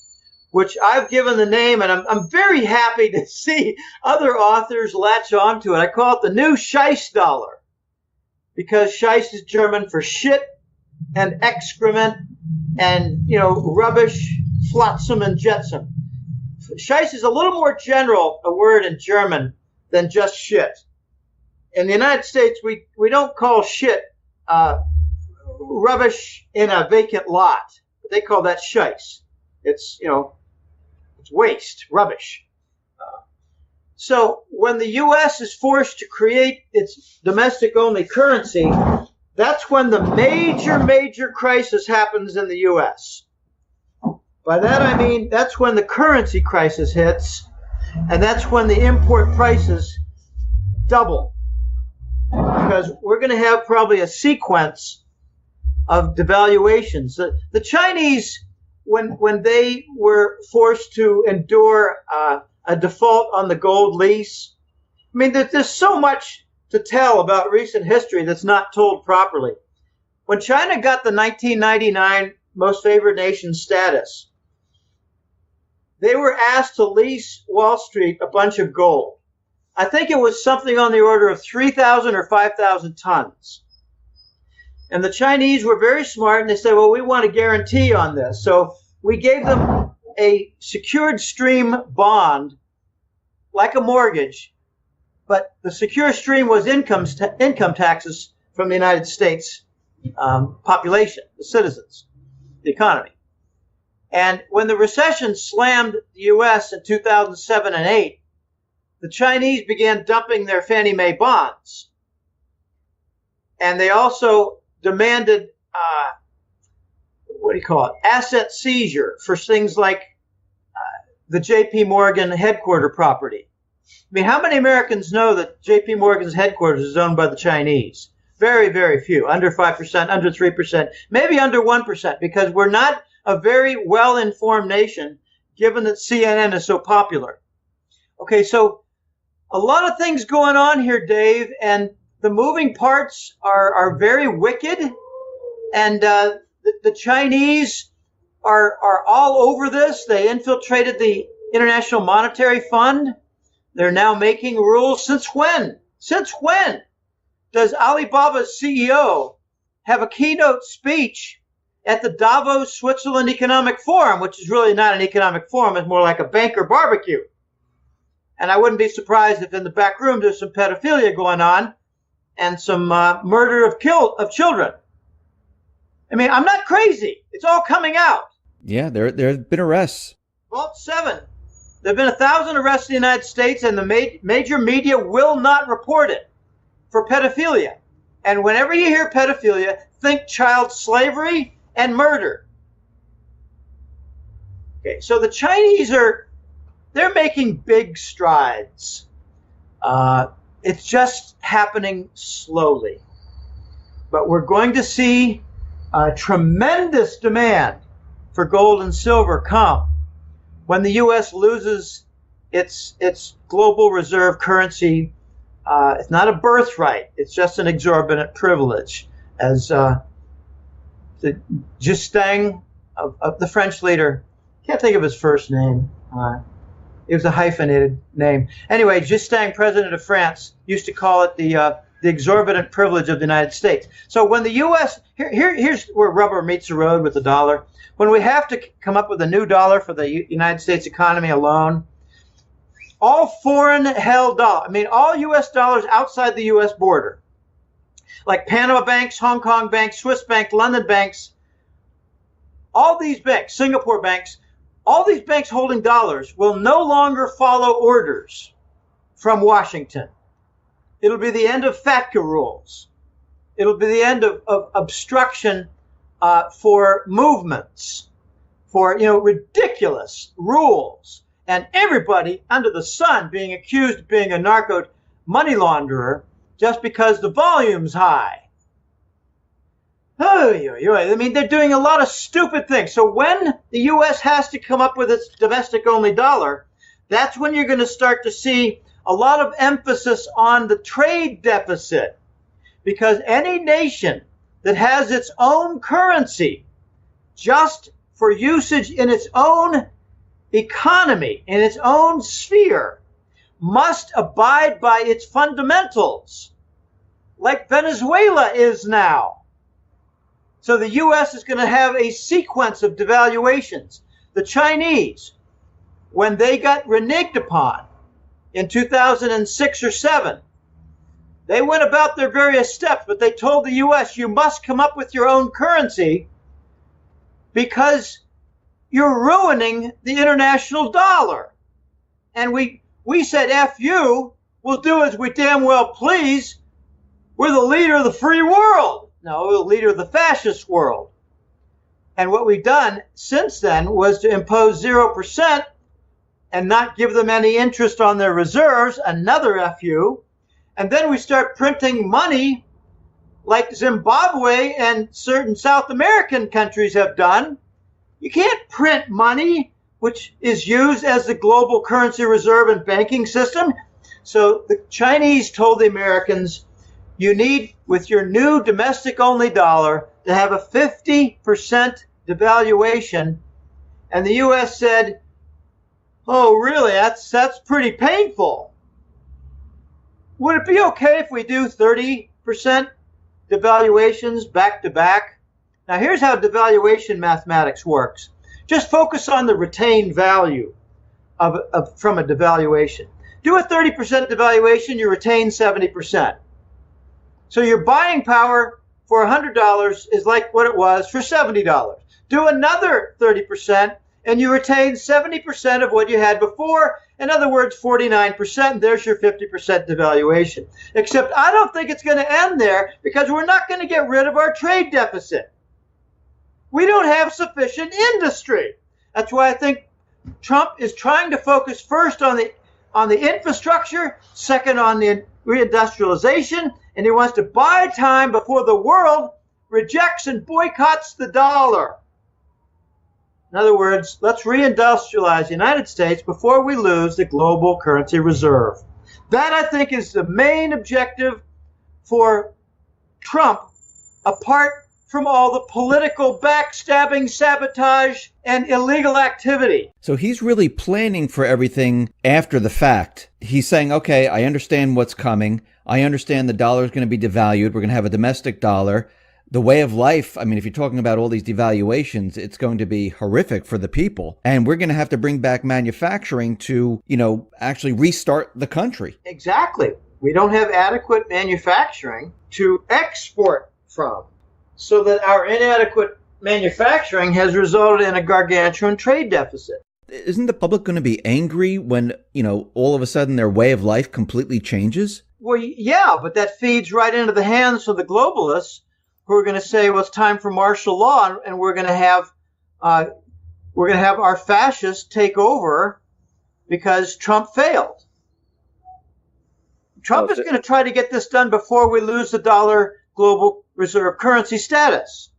which I've given the name, and I'm very happy to see other authors latch onto it. I call it the new Scheiss dollar, because Scheiss is German for shit and excrement and, rubbish, flotsam and jetsam. Scheiss is a little more general a word in German than just shit. In the United States, we don't call shit rubbish in a vacant lot. They call that Scheiss. It's, it's waste, rubbish. So when the U.S. is forced to create its domestic-only currency, that's when the major crisis happens in the U.S. By that I mean that's when the currency crisis hits, and that's when the import prices double. Because we're going to have probably a sequence of devaluations. The Chinese, when they were forced to endure a default on the gold lease, I mean, there's so much to tell about recent history that's not told properly. When China got the 1999 most favored nation status, they were asked to lease Wall Street a bunch of gold. I think it was something on the order of 3,000 or 5,000 tons. And the Chinese were very smart, and they said, well, we want a guarantee on this. So we gave them a secured stream bond, like a mortgage, but the secure stream was income taxes from the United States population, the citizens, the economy. And when the recession slammed the U.S. in 2007 and 8, the Chinese began dumping their Fannie Mae bonds. And they also demanded, asset seizure for things like the J.P. Morgan headquarter property. I mean, how many Americans know that J.P. Morgan's headquarters is owned by the Chinese? Very, very few. Under 5%, under 3%, maybe under 1%, because we're not a very well-informed nation, given that CNN is so popular. Okay, so a lot of things going on here, Dave, and the moving parts are very wicked, and the Chinese are all over this. They infiltrated the International Monetary Fund. They're now making rules. Since when? Since when does Alibaba's CEO have a keynote speech at the Davos, Switzerland Economic Forum, which is really not an economic forum, it's more like a banker barbecue? And I wouldn't be surprised if in the back room there's some pedophilia going on and some murder of children. I mean, I'm not crazy. It's all coming out. Yeah, there have been arrests. Vault 7. There have been 1,000 arrests in the United States, and the major media will not report it for pedophilia. And whenever you hear pedophilia, think child slavery and murder. Okay, so the Chinese they're making big strides. It's just happening slowly. But we're going to see a tremendous demand for gold and silver come when the U.S. loses its global reserve currency. It's not a birthright. It's just an exorbitant privilege. As the Gistaing of the French leader, can't think of his first name. It was a hyphenated name. Anyway, Gistaing, president of France, used to call it the exorbitant privilege of the United States. So when the U.S. Here's where rubber meets the road with the dollar. When we have to come up with a new dollar for the United States economy alone, all foreign-held dollars, all U.S. dollars outside the U.S. border, like Panama banks, Hong Kong banks, Swiss bank, London banks, all these banks, Singapore banks, all these banks holding dollars will no longer follow orders from Washington. It'll be the end of FATCA rules. It'll be the end of obstruction for movements, for ridiculous rules, and everybody under the sun being accused of being a narco money launderer just because the volume's high. They're doing a lot of stupid things. So when the U.S. has to come up with its domestic-only dollar, that's when you're going to start to see a lot of emphasis on the trade deficit. Because any nation that has its own currency just for usage in its own economy, in its own sphere, must abide by its fundamentals, like Venezuela is now. So the U.S. is going to have a sequence of devaluations. The Chinese, when they got reneged upon in 2006 or 7, they went about their various steps, but they told the U.S., you must come up with your own currency because you're ruining the international dollar. And we said, F you, we'll do as we damn well please. We're the leader of the free world. No, we're the leader of the fascist world. And what we've done since then was to impose 0% and not give them any interest on their reserves, another FU. And then we start printing money like Zimbabwe and certain South American countries have done. You can't print money which is used as the global currency reserve and banking system. So the Chinese told the Americans, you need, with your new domestic-only dollar, to have a 50% devaluation. And the U.S. said, oh, really? That's pretty painful. Would it be okay if we do 30% devaluations back to back? Now, here's how devaluation mathematics works. Just focus on the retained value from a devaluation. Do a 30% devaluation, you retain 70%. So your buying power for $100 is like what it was for $70. Do another 30%, and you retain 70% of what you had before. In other words, 49%. There's your 50% devaluation. Except I don't think it's going to end there because we're not going to get rid of our trade deficit. We don't have sufficient industry. That's why I think Trump is trying to focus first on the infrastructure, second on the reindustrialization, and he wants to buy time before the world rejects and boycotts the dollar. In other words, let's reindustrialize the United States before we lose the global currency reserve. That, I think, is the main objective for Trump, apart from all the political backstabbing, sabotage, and illegal activity. So he's really planning for everything after the fact. He's saying, okay, I understand what's coming. I understand the dollar is going to be devalued. We're going to have a domestic dollar. The way of life, if you're talking about all these devaluations, it's going to be horrific for the people. And we're going to have to bring back manufacturing to, actually restart the country. Exactly. We don't have adequate manufacturing to export from. So that our inadequate manufacturing has resulted in a gargantuan trade deficit. Isn't the public going to be angry when, all of a sudden their way of life completely changes? Well, yeah, but that feeds right into the hands of the globalists who are going to say, well, it's time for martial law, and we're going to have our fascists take over because Trump failed. Trump is going to try to get this done before we lose the dollar global reserve currency status.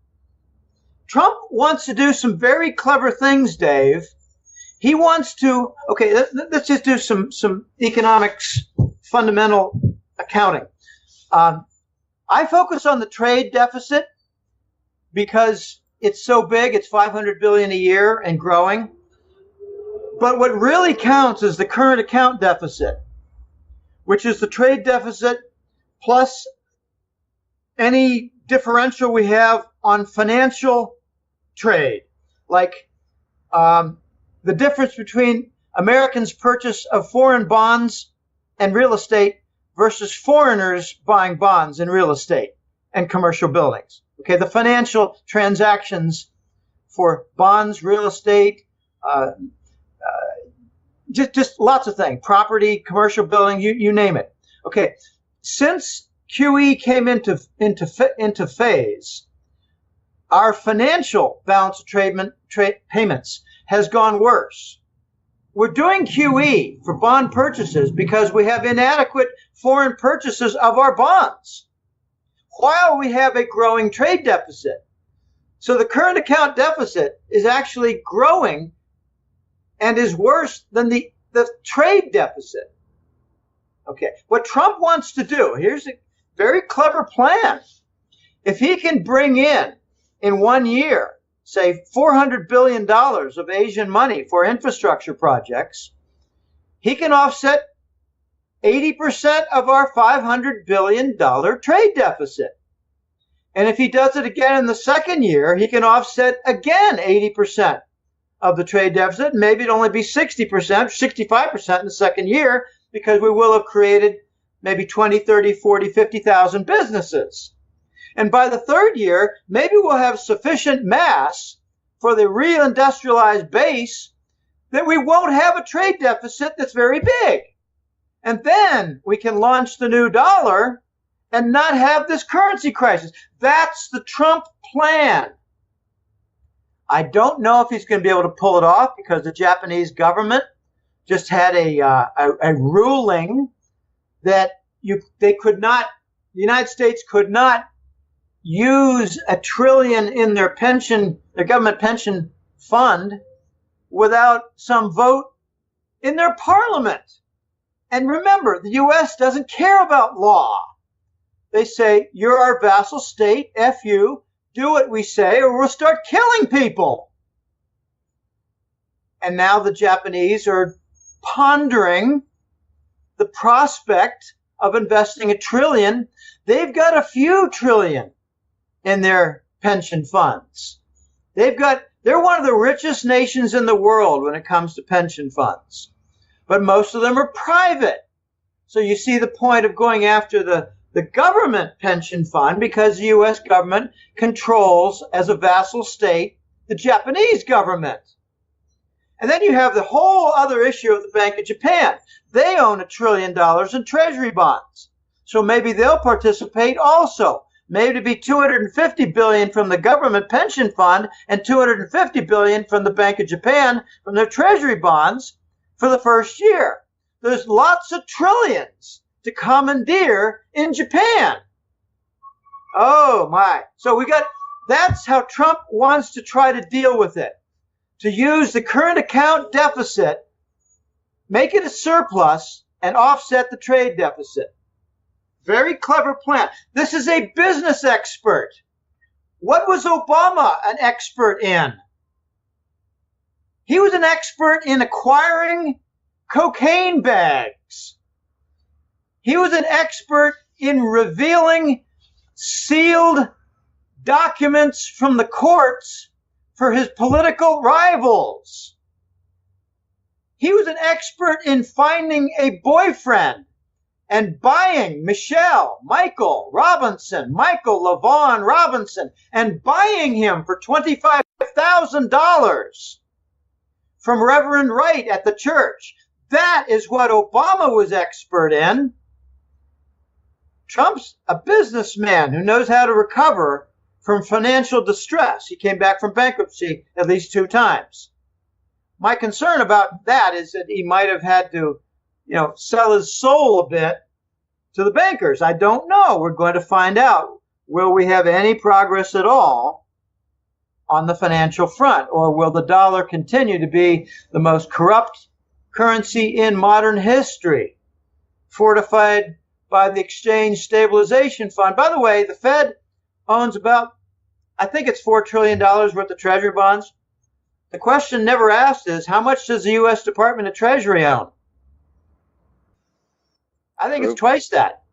Trump wants to do some very clever things, Dave. He wants to, okay, let's just do some economics, fundamental accounting. I focus on the trade deficit because it's so big, it's $500 billion a year and growing. But what really counts is the current account deficit, which is the trade deficit plus any differential we have on financial trade, like the difference between Americans' purchase of foreign bonds and real estate versus foreigners buying bonds and real estate and commercial buildings. Okay, the financial transactions for bonds, real estate, just lots of things, property, commercial building, you name it. Okay, since QE came into phase, our financial balance of trade payments has gone worse. We're doing QE for bond purchases because we have inadequate foreign purchases of our bonds, while we have a growing trade deficit. So the current account deficit is actually growing and is worse than the trade deficit. Okay, what Trump wants to do, here's a very clever plan. If he can bring in 1 year, say $400 billion of Asian money for infrastructure projects, he can offset 80% of our $500 billion trade deficit. And if he does it again in the second year, he can offset again 80% of the trade deficit. Maybe it'll only be 60%, 65% in the second year, because we will have created maybe 20, 30, 40, 50,000 businesses. And by the third year, maybe we'll have sufficient mass for the reindustrialized base that we won't have a trade deficit that's very big. And then we can launch the new dollar and not have this currency crisis. That's the Trump plan. I don't know if he's going to be able to pull it off because the Japanese government just had a ruling that the United States could not use $1 trillion in their government pension fund without some vote in their parliament. And remember, the U.S. doesn't care about law. They say, you're our vassal state, F you, do what we say or we'll start killing people. And now the Japanese are pondering the prospect of investing $1 trillion. They've got a few trillion in their pension funds. They're one of the richest nations in the world when it comes to pension funds. But most of them are private. So you see the point of going after the government pension fund because the U.S. government controls, as a vassal state, the Japanese government. And then you have the whole other issue of the Bank of Japan. They own $1 trillion in treasury bonds. So maybe they'll participate also. Maybe it'd be $250 billion from the government pension fund and $250 billion from the Bank of Japan from their treasury bonds for the first year. There's lots of trillions to commandeer in Japan. Oh my. So that's how Trump wants to try to deal with it. To use the current account deficit, make it a surplus, and offset the trade deficit. Very clever plan. This is a business expert. What was Obama an expert in? He was an expert in acquiring cocaine bags. He was an expert in revealing sealed documents from the courts for his political rivals. He was an expert in finding a boyfriend and buying Michael LaVaughn Robinson, and buying him for $25,000 from Reverend Wright at the church. That is what Obama was expert in. Trump's a businessman who knows how to recover from financial distress. He came back from bankruptcy at least 2 times. My concern about that is that he might have had to, sell his soul a bit to the bankers. I don't know. We're going to find out. Will we have any progress at all on the financial front, or will the dollar continue to be the most corrupt currency in modern history, fortified by the Exchange Stabilization Fund? By the way, the Fed owns about, I think it's $4 trillion worth of Treasury bonds. The question never asked is, how much does the U.S. Department of Treasury own? I think it's twice that.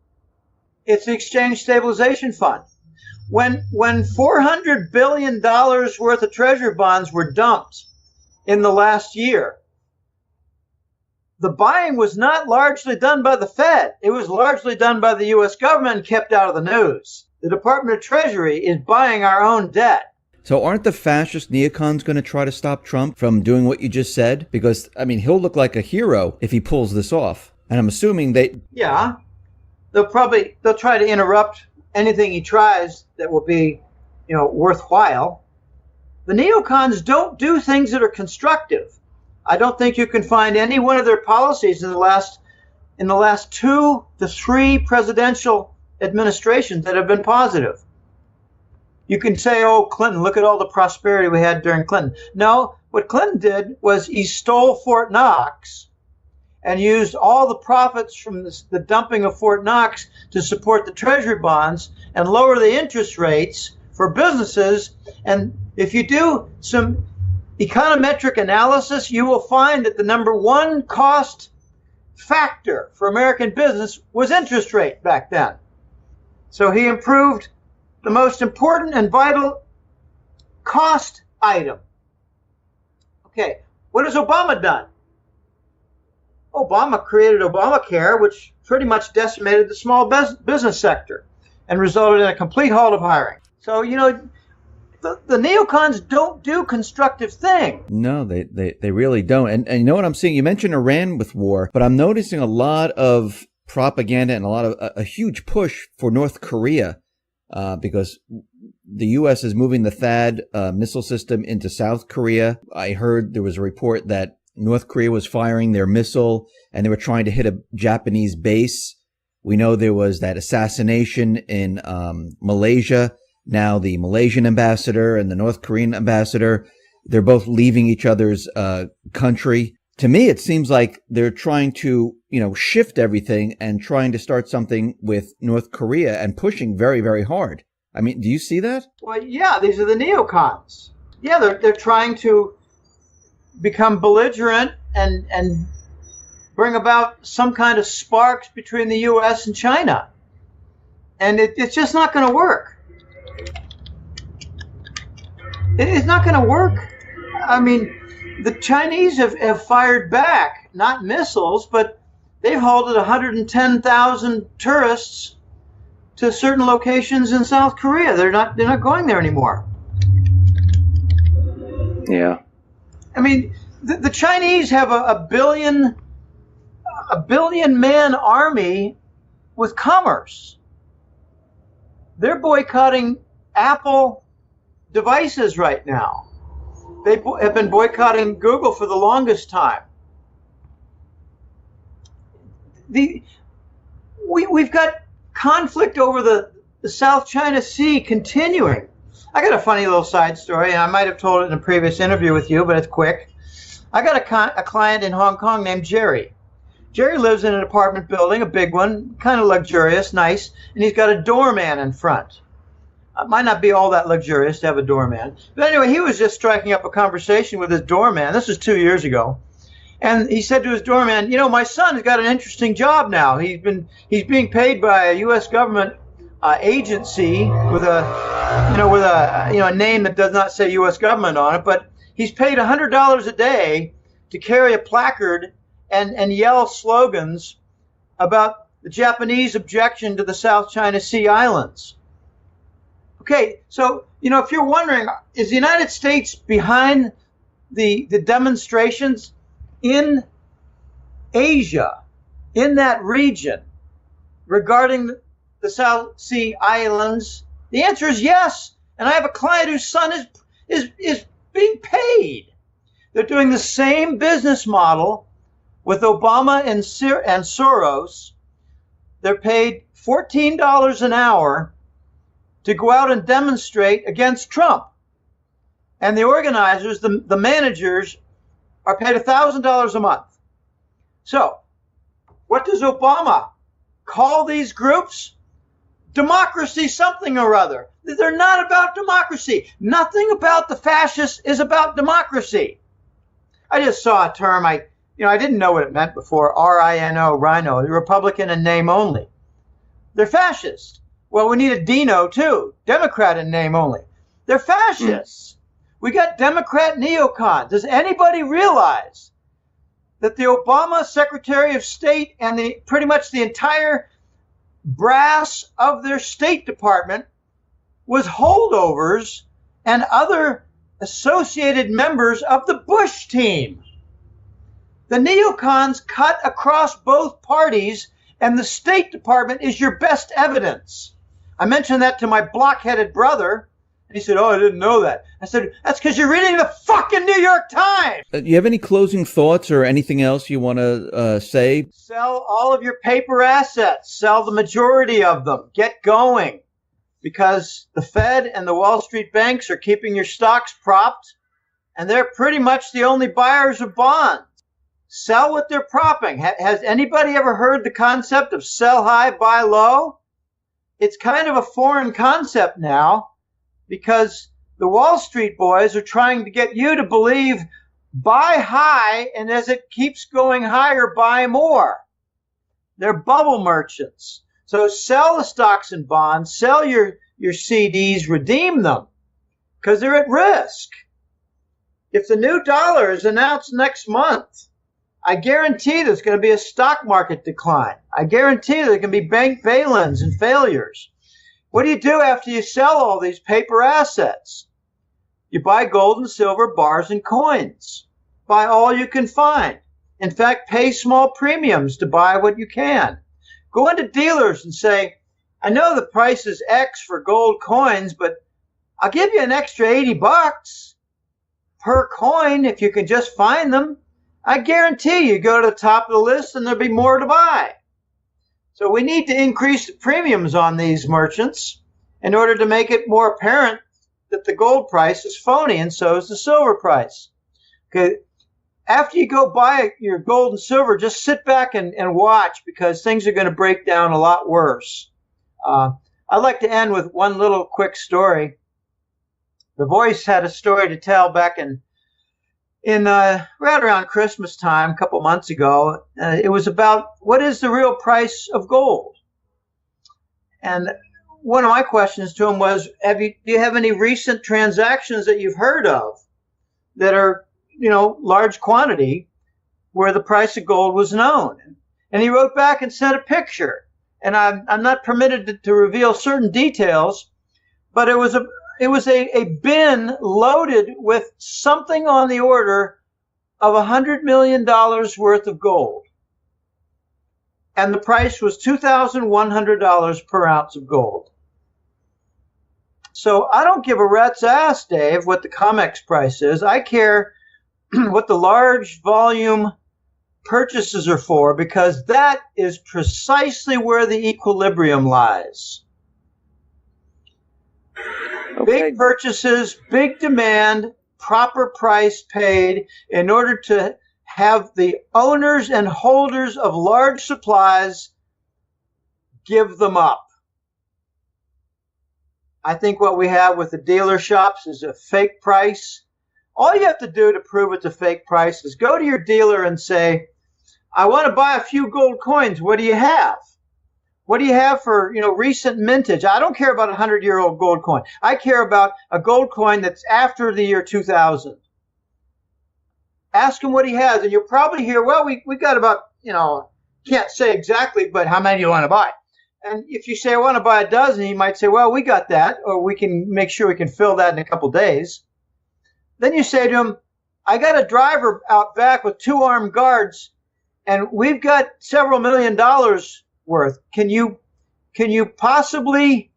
It's the Exchange Stabilization Fund. When $400 billion worth of Treasury bonds were dumped in the last year, the buying was not largely done by the Fed. It was largely done by the U.S. government and kept out of the news. The Department of Treasury is buying our own debt. So aren't the fascist neocons going to try to stop Trump from doing what you just said? Because, he'll look like a hero if he pulls this off. And I'm assuming they... Yeah. They'll try to interrupt anything he tries that will be, worthwhile. The neocons don't do things that are constructive. I don't think you can find any one of their policies in the last 2 to 3 presidential administrations that have been positive. You can say, oh, Clinton, look at all the prosperity we had during Clinton. No, what Clinton did was he stole Fort Knox and used all the profits from the dumping of Fort Knox to support the Treasury bonds and lower the interest rates for businesses. And if you do some econometric analysis, you will find that the number 1 cost factor for American business was interest rate back then. So he improved the most important and vital cost item. Okay, what has Obama done? Obama created Obamacare, which pretty much decimated the small business sector and resulted in a complete halt of hiring. So, the neocons don't do constructive things. No, they really don't. And you know what I'm seeing? You mentioned Iran with war, but I'm noticing a lot of propaganda and a huge push for North Korea. Because the U.S. is moving the THAAD missile system into South Korea. I heard there was a report that North Korea was firing their missile and they were trying to hit a Japanese base. We know there was that assassination in Malaysia. Now the Malaysian ambassador and the North Korean ambassador, they're both leaving each other's country. To me, it seems like they're trying to, shift everything and trying to start something with North Korea and pushing very, very hard. Do you see that? Well, yeah, these are the neocons. Yeah, they're trying to become belligerent and bring about some kind of sparks between the U.S. and China. And it's just not going to work. It's not going to work. The Chinese have fired back, not missiles, but they've halted 110,000 tourists to certain locations in South Korea. They're not going there anymore. Yeah. The Chinese have a billion man army with commerce. They're boycotting Apple devices right now. They have been boycotting Google for the longest time. We've got conflict over the South China Sea continuing. I got a funny little side story, and I might have told it in a previous interview with you, but it's quick. I got a client in Hong Kong named Jerry. Jerry lives in an apartment building, a big one, kind of luxurious, nice, and he's got a doorman in front. It might not be all that luxurious to have a doorman. But anyway, he was just striking up a conversation with his doorman. This was 2 years ago. And he said to his doorman, my son's got an interesting job now. He's being paid by a U.S. government agency with a name that does not say U.S. government on it, but he's paid $100 a day to carry a placard and yell slogans about the Japanese objection to the South China Sea islands. Okay, so, if you're wondering, is the United States behind the demonstrations in Asia, in that region, regarding the South Sea Islands? The answer is yes. And I have a client whose son is being paid. They're doing the same business model with Obama and Soros. They're paid $14 an hour to go out and demonstrate against Trump. And the organizers, the managers, are paid $1,000 a month. So, what does Obama call these groups? Democracy something or other. They're not about democracy. Nothing about the fascists is about democracy. I just saw a term, I didn't know what it meant before, R-I-N-O, rhino, Republican in name only. They're fascists. Well, we need a Dino too, Democrat in name only. They're fascists. We got Democrat neocons. Does anybody realize that the Obama Secretary of State and pretty much the entire brass of their State Department was holdovers and other associated members of the Bush team? The neocons cut across both parties, and the State Department is your best evidence. I mentioned that to my block-headed brother, and he said, "Oh, I didn't know that." I said, "That's because you're reading the fucking New York Times." Do you have any closing thoughts or anything else you want to say? Sell all of your paper assets. Sell the majority of them. Get going. Because the Fed and the Wall Street banks are keeping your stocks propped, and they're pretty much the only buyers of bonds. Sell what they're propping. Has anybody ever heard the concept of sell high, buy low? It's kind of a foreign concept now, because the Wall Street boys are trying to get you to believe buy high, and as it keeps going higher, buy more. They're bubble merchants. So sell the stocks and bonds, sell your CDs, redeem them, because they're at risk. If the new dollar is announced next month, I guarantee there's going to be a stock market decline. I guarantee there can be bank bail-ins and failures. What do you do after you sell all these paper assets? You buy gold and silver bars and coins. Buy all you can find. In fact, pay small premiums to buy what you can. Go into dealers and say, "I know the price is X for gold coins, but I'll give you an extra $80 per coin if you can just find them." I guarantee you go to the top of the list and there'll be more to buy. So we need to increase the premiums on these merchants in order to make it more apparent that the gold price is phony, and so is the silver price. Okay. After you go buy your gold and silver, just sit back and watch, because things are going to break down a lot worse. I'd like to end with one little quick story. The Voice had a story to tell back in right around Christmas time, a couple months ago. It was about what is the real price of gold. And one of my questions to him was, do you have any recent transactions that you've heard of that are, large quantity, where the price of gold was known? And he wrote back and sent a picture. And I'm not permitted to reveal certain details, but it was a bin loaded with something on the order of $100 million worth of gold. And the price was $2,100 per ounce of gold. So I don't give a rat's ass, Dave, what the COMEX price is. I care what the large volume purchases are for, because that is precisely where the equilibrium lies. Okay. Big purchases, big demand, proper price paid in order to have the owners and holders of large supplies give them up. I think what we have with the dealer shops is a fake price. All you have to do to prove it's a fake price is go to your dealer and say, "I want to buy a few gold coins. What do you have? What do you have for, recent mintage?" I don't care about a 100-year-old gold coin. I care about a gold coin that's after the year 2000. Ask him what he has, and you'll probably hear, "Well, we got about, can't say exactly, but how many do you want to buy?" And if you say, "I want to buy a dozen," he might say, "Well, we got that, or we can make sure we can fill that in a couple days." Then you say to him, "I got a driver out back with 2 armed guards, and we've got several $1 million worth. Can you can you possibly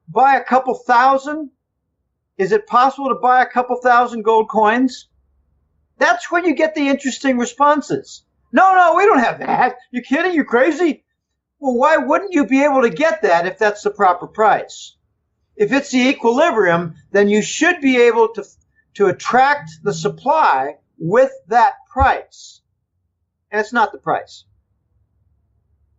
buy a couple thousand? Is it possible to buy a couple thousand gold coins? That's when you get the interesting responses. No, we don't have that. You kidding? You crazy? Well, why wouldn't you be able to get that if that's the proper price? If it's the equilibrium, then you should be able to attract the supply with that price. And it's not the price.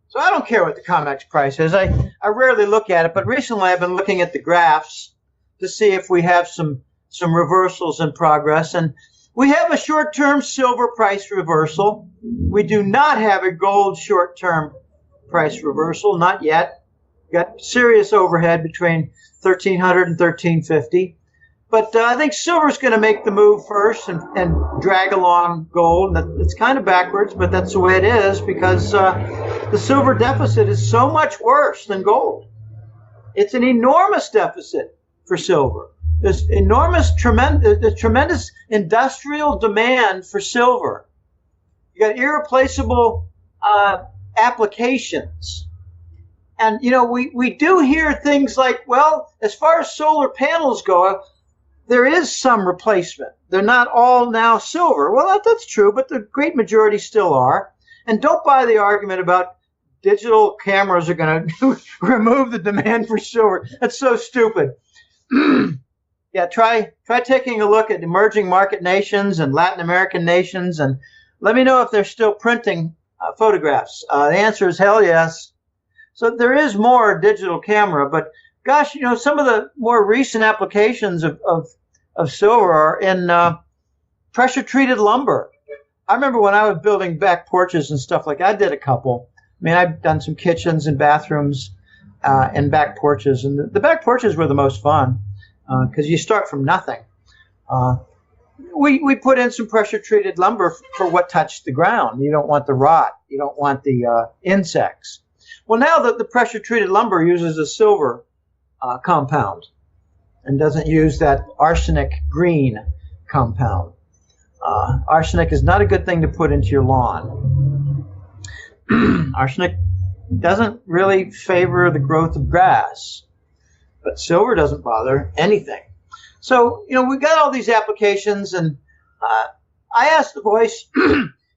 So I don't care what the COMEX price is. I rarely look at it, but recently I've been looking at the graphs to see if we have some reversals in progress. And we have a short-term silver price reversal. We do not have a gold short-term price reversal, not yet. Got serious overhead between 1,300 and 1,350. But I think silver's going to make the move first and drag along gold. It's kind of backwards, but that's the way it is because the silver deficit is so much worse than gold. It's an enormous deficit for silver. There's tremendous industrial demand for silver. You got irreplaceable applications. And, we do hear things like, well, as far as solar panels go, there is some replacement. They're not all now silver. Well, that's true, but the great majority still are. And don't buy the argument about digital cameras are going to remove the demand for silver. That's so stupid. Yeah, try taking a look at emerging market nations and Latin American nations, and let me know if they're still printing photographs. The answer is hell yes. So there is more digital camera, but gosh, some of the more recent applications of silver are in pressure-treated lumber. I remember when I was building back porches and stuff like that, I did a couple. I mean, I've done some kitchens and bathrooms and back porches, and the back porches were the most fun because you start from nothing. We put in some pressure-treated lumber for what touched the ground. You don't want the rot. You don't want the insects. Well, now the pressure-treated lumber uses a silver compound and doesn't use that arsenic green compound. Arsenic is not a good thing to put into your lawn. Arsenic doesn't really favor the growth of grass, but silver doesn't bother anything. So, we've got all these applications, and I asked the voice,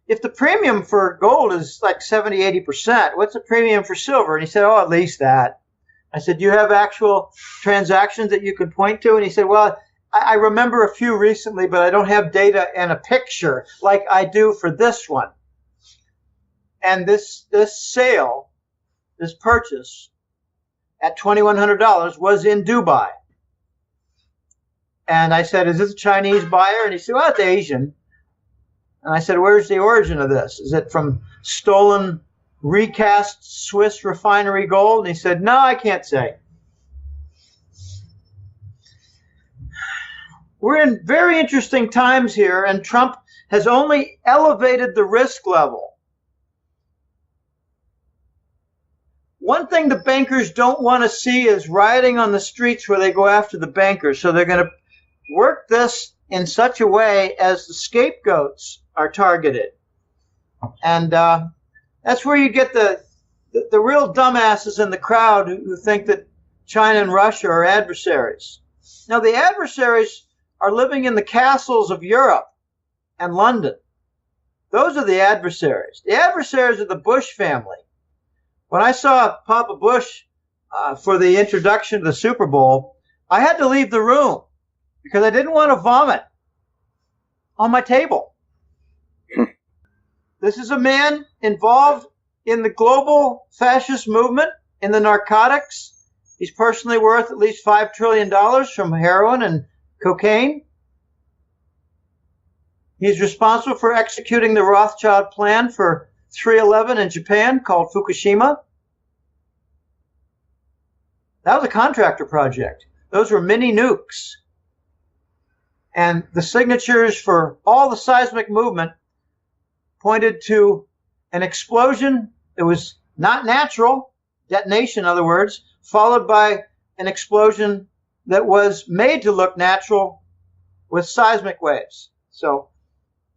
if the premium for gold is like 70, 80%, what's the premium for silver? And he said, oh, at least that. I said, do you have actual transactions that you could point to? And he said, well, I remember a few recently, but I don't have data and a picture like I do for this one. And this sale, this purchase at $2,100 was in Dubai. And I said, is this a Chinese buyer? And he said, well, it's Asian. And I said, where's the origin of this? Is it from stolen, recast Swiss refinery gold? And he said, no, I can't say. We're in very interesting times here, and Trump has only elevated the risk level. One thing the bankers don't want to see is rioting on the streets where they go after the bankers. So they're going to work this in such a way as the scapegoats are targeted. And that's where you get the real dumbasses in the crowd who think that China and Russia are adversaries. Now, the adversaries are living in the castles of Europe and London. Those are the adversaries. The adversaries are the Bush family. When I saw Papa Bush for the introduction to the Super Bowl, I had to leave the room because I didn't want to vomit on my table. This is a man involved in the global fascist movement, in the narcotics. He's personally worth at least $5 trillion from heroin and cocaine. He's responsible for executing the Rothschild plan for 311 in Japan called Fukushima. That was a contractor project. Those were mini nukes. And the signatures for all the seismic movement pointed to an explosion that was not natural, detonation in other words, followed by an explosion that was made to look natural with seismic waves. So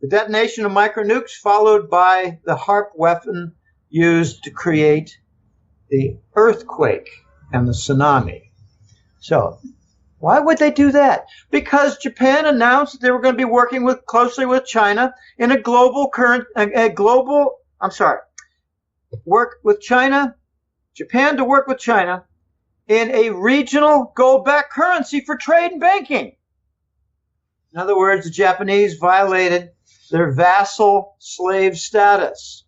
the detonation of micronukes followed by the HARP weapon used to create the earthquake and the tsunami. So why would they do that? Because Japan announced that they were going to be working closely with China in Japan to work with China in a regional gold-backed currency for trade and banking. In other words, the Japanese violated their vassal slave status.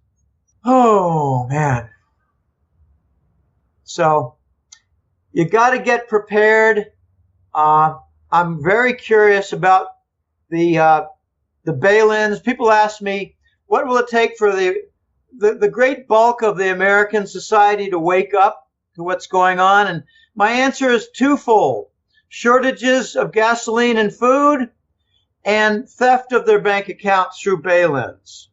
Oh, man. So you got to get prepared. I'm very curious about the bail-ins. People ask me, what will it take for the great bulk of the American society to wake up to what's going on? And my answer is twofold: shortages of gasoline and food, and theft of their bank accounts through bail-ins.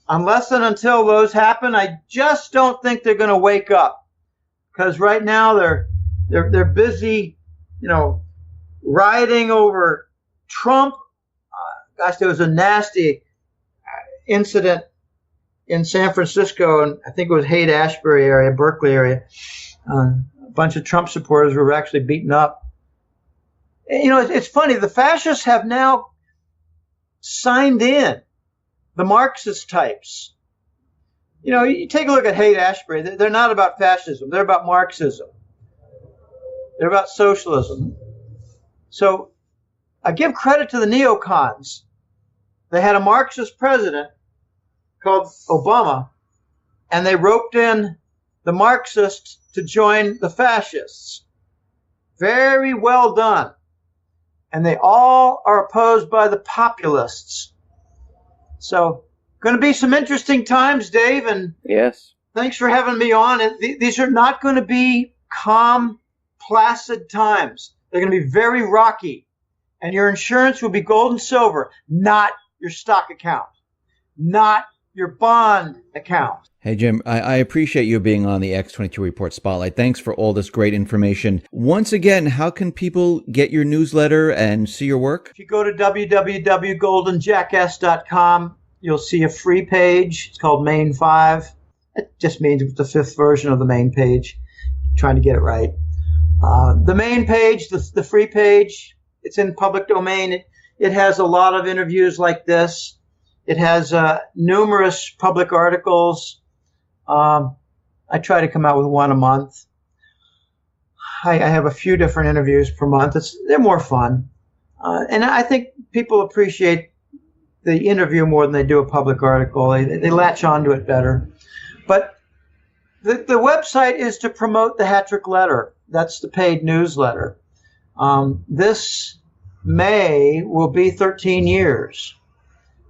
Unless and until those happen, I just don't think they're going to wake up, because right now they're busy, rioting over Trump. Gosh, there was a nasty incident in San Francisco, and I think it was Haight-Ashbury area, Berkeley area. A bunch of Trump supporters were actually beaten up. It's funny. The fascists have now signed in, the Marxist types. You take a look at Haight-Ashbury. They're not about fascism. They're about Marxism. They're about socialism. So I give credit to the neocons. They had a Marxist president called Obama, and they roped in the Marxists to join the fascists. Very well done. And they all are opposed by the populists. So, going to be some interesting times, Dave, and yes, thanks for having me on. These are not going to be calm, placid times. They're going to be very rocky, and your insurance will be gold and silver, not your stock account, not your bond account. Hey, Jim, I appreciate you being on the X22 Report Spotlight. Thanks for all this great information. Once again, how can people get your newsletter and see your work? If you go to www.goldenjackass.com, you'll see a free page. It's called Main 5. It just means it's the 5th version of the main page. I'm trying to get it right. The main page, the free page, it's in public domain. It has a lot of interviews like this. It has numerous public articles. I try to come out with one a month. I have a few different interviews per month. They're more fun. And I think people appreciate the interview more than they do a public article. They latch onto it better. But the website is to promote the Hat-Trick Letter. That's the paid newsletter. This May will be 13 years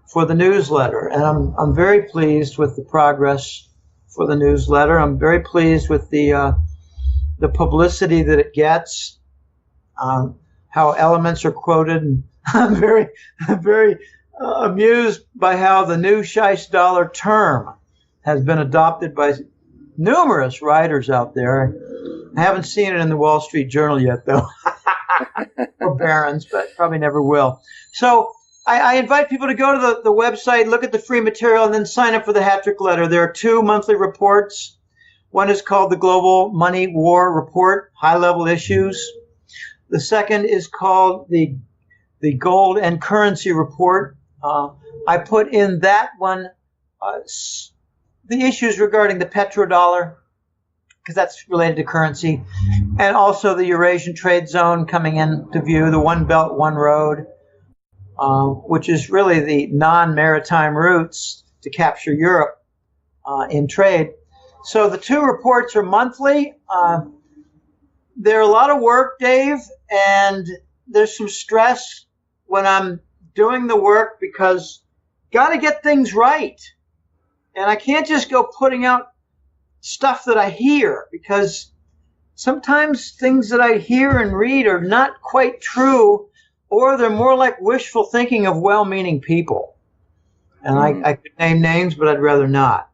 for the newsletter, and I'm very pleased with the progress for the newsletter. I'm very pleased with the publicity that it gets, how elements are quoted, and I'm very amused by how the new Scheist dollar term has been adopted by numerous writers out there. I haven't seen it in the Wall Street Journal yet, though, or Barron's, but probably never will. So I invite people to go to the website, look at the free material, and then sign up for the Hat-Trick Letter. There are 2 monthly reports. One is called the Global Money War Report, high-level issues. The second is called the Gold and Currency Report. I put in that one the issues regarding the petrodollar, because that's related to currency, and also the Eurasian Trade Zone coming into view, the One Belt, One Road, which is really the non-maritime routes to capture Europe in trade. So the 2 reports are monthly. They're a lot of work, Dave, and there's some stress when I'm doing the work because got to get things right. And I can't just go putting out stuff that I hear, because sometimes things that I hear and read are not quite true, or they're more like wishful thinking of well-meaning people. And I could name names, but I'd rather not.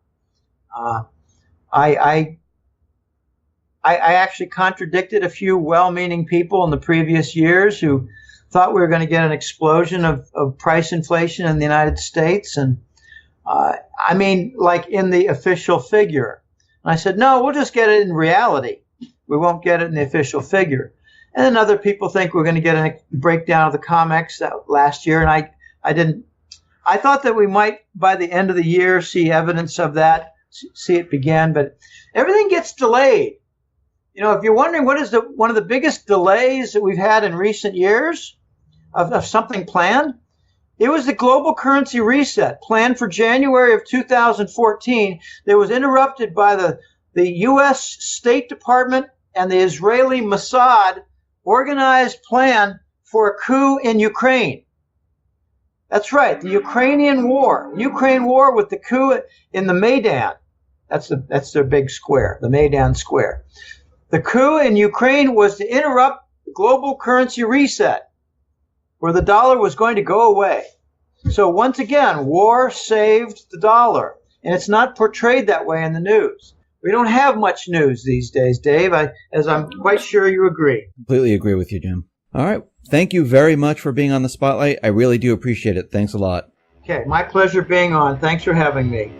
I actually contradicted a few well-meaning people in the previous years who thought we were going to get an explosion of price inflation in the United States. And I mean, like in the official figure. And I said, no, we'll just get it in reality. We won't get it in the official figure. And then other people think we're going to get a breakdown of the COMEX last year. And I didn't. I thought that we might, by the end of the year, see evidence of that, see it begin. But everything gets delayed. You know, if you're wondering what is one of the biggest delays that we've had in recent years of something planned, it was the global currency reset planned for January of 2014 that was interrupted by the U.S. State Department and the Israeli Mossad organized plan for a coup in Ukraine. That's right, the Ukrainian war. Ukraine war with the coup in the Maidan. That's their big square, the Maidan Square. The coup in Ukraine was to interrupt the global currency reset, where the dollar was going to go away. So once again, war saved the dollar, and it's not portrayed that way in the news. We don't have much news these days, Dave, as I'm quite sure you agree. Completely agree with you, Jim. All right. Thank you very much for being on the spotlight. I really do appreciate it. Thanks a lot. Okay, my pleasure being on. Thanks for having me.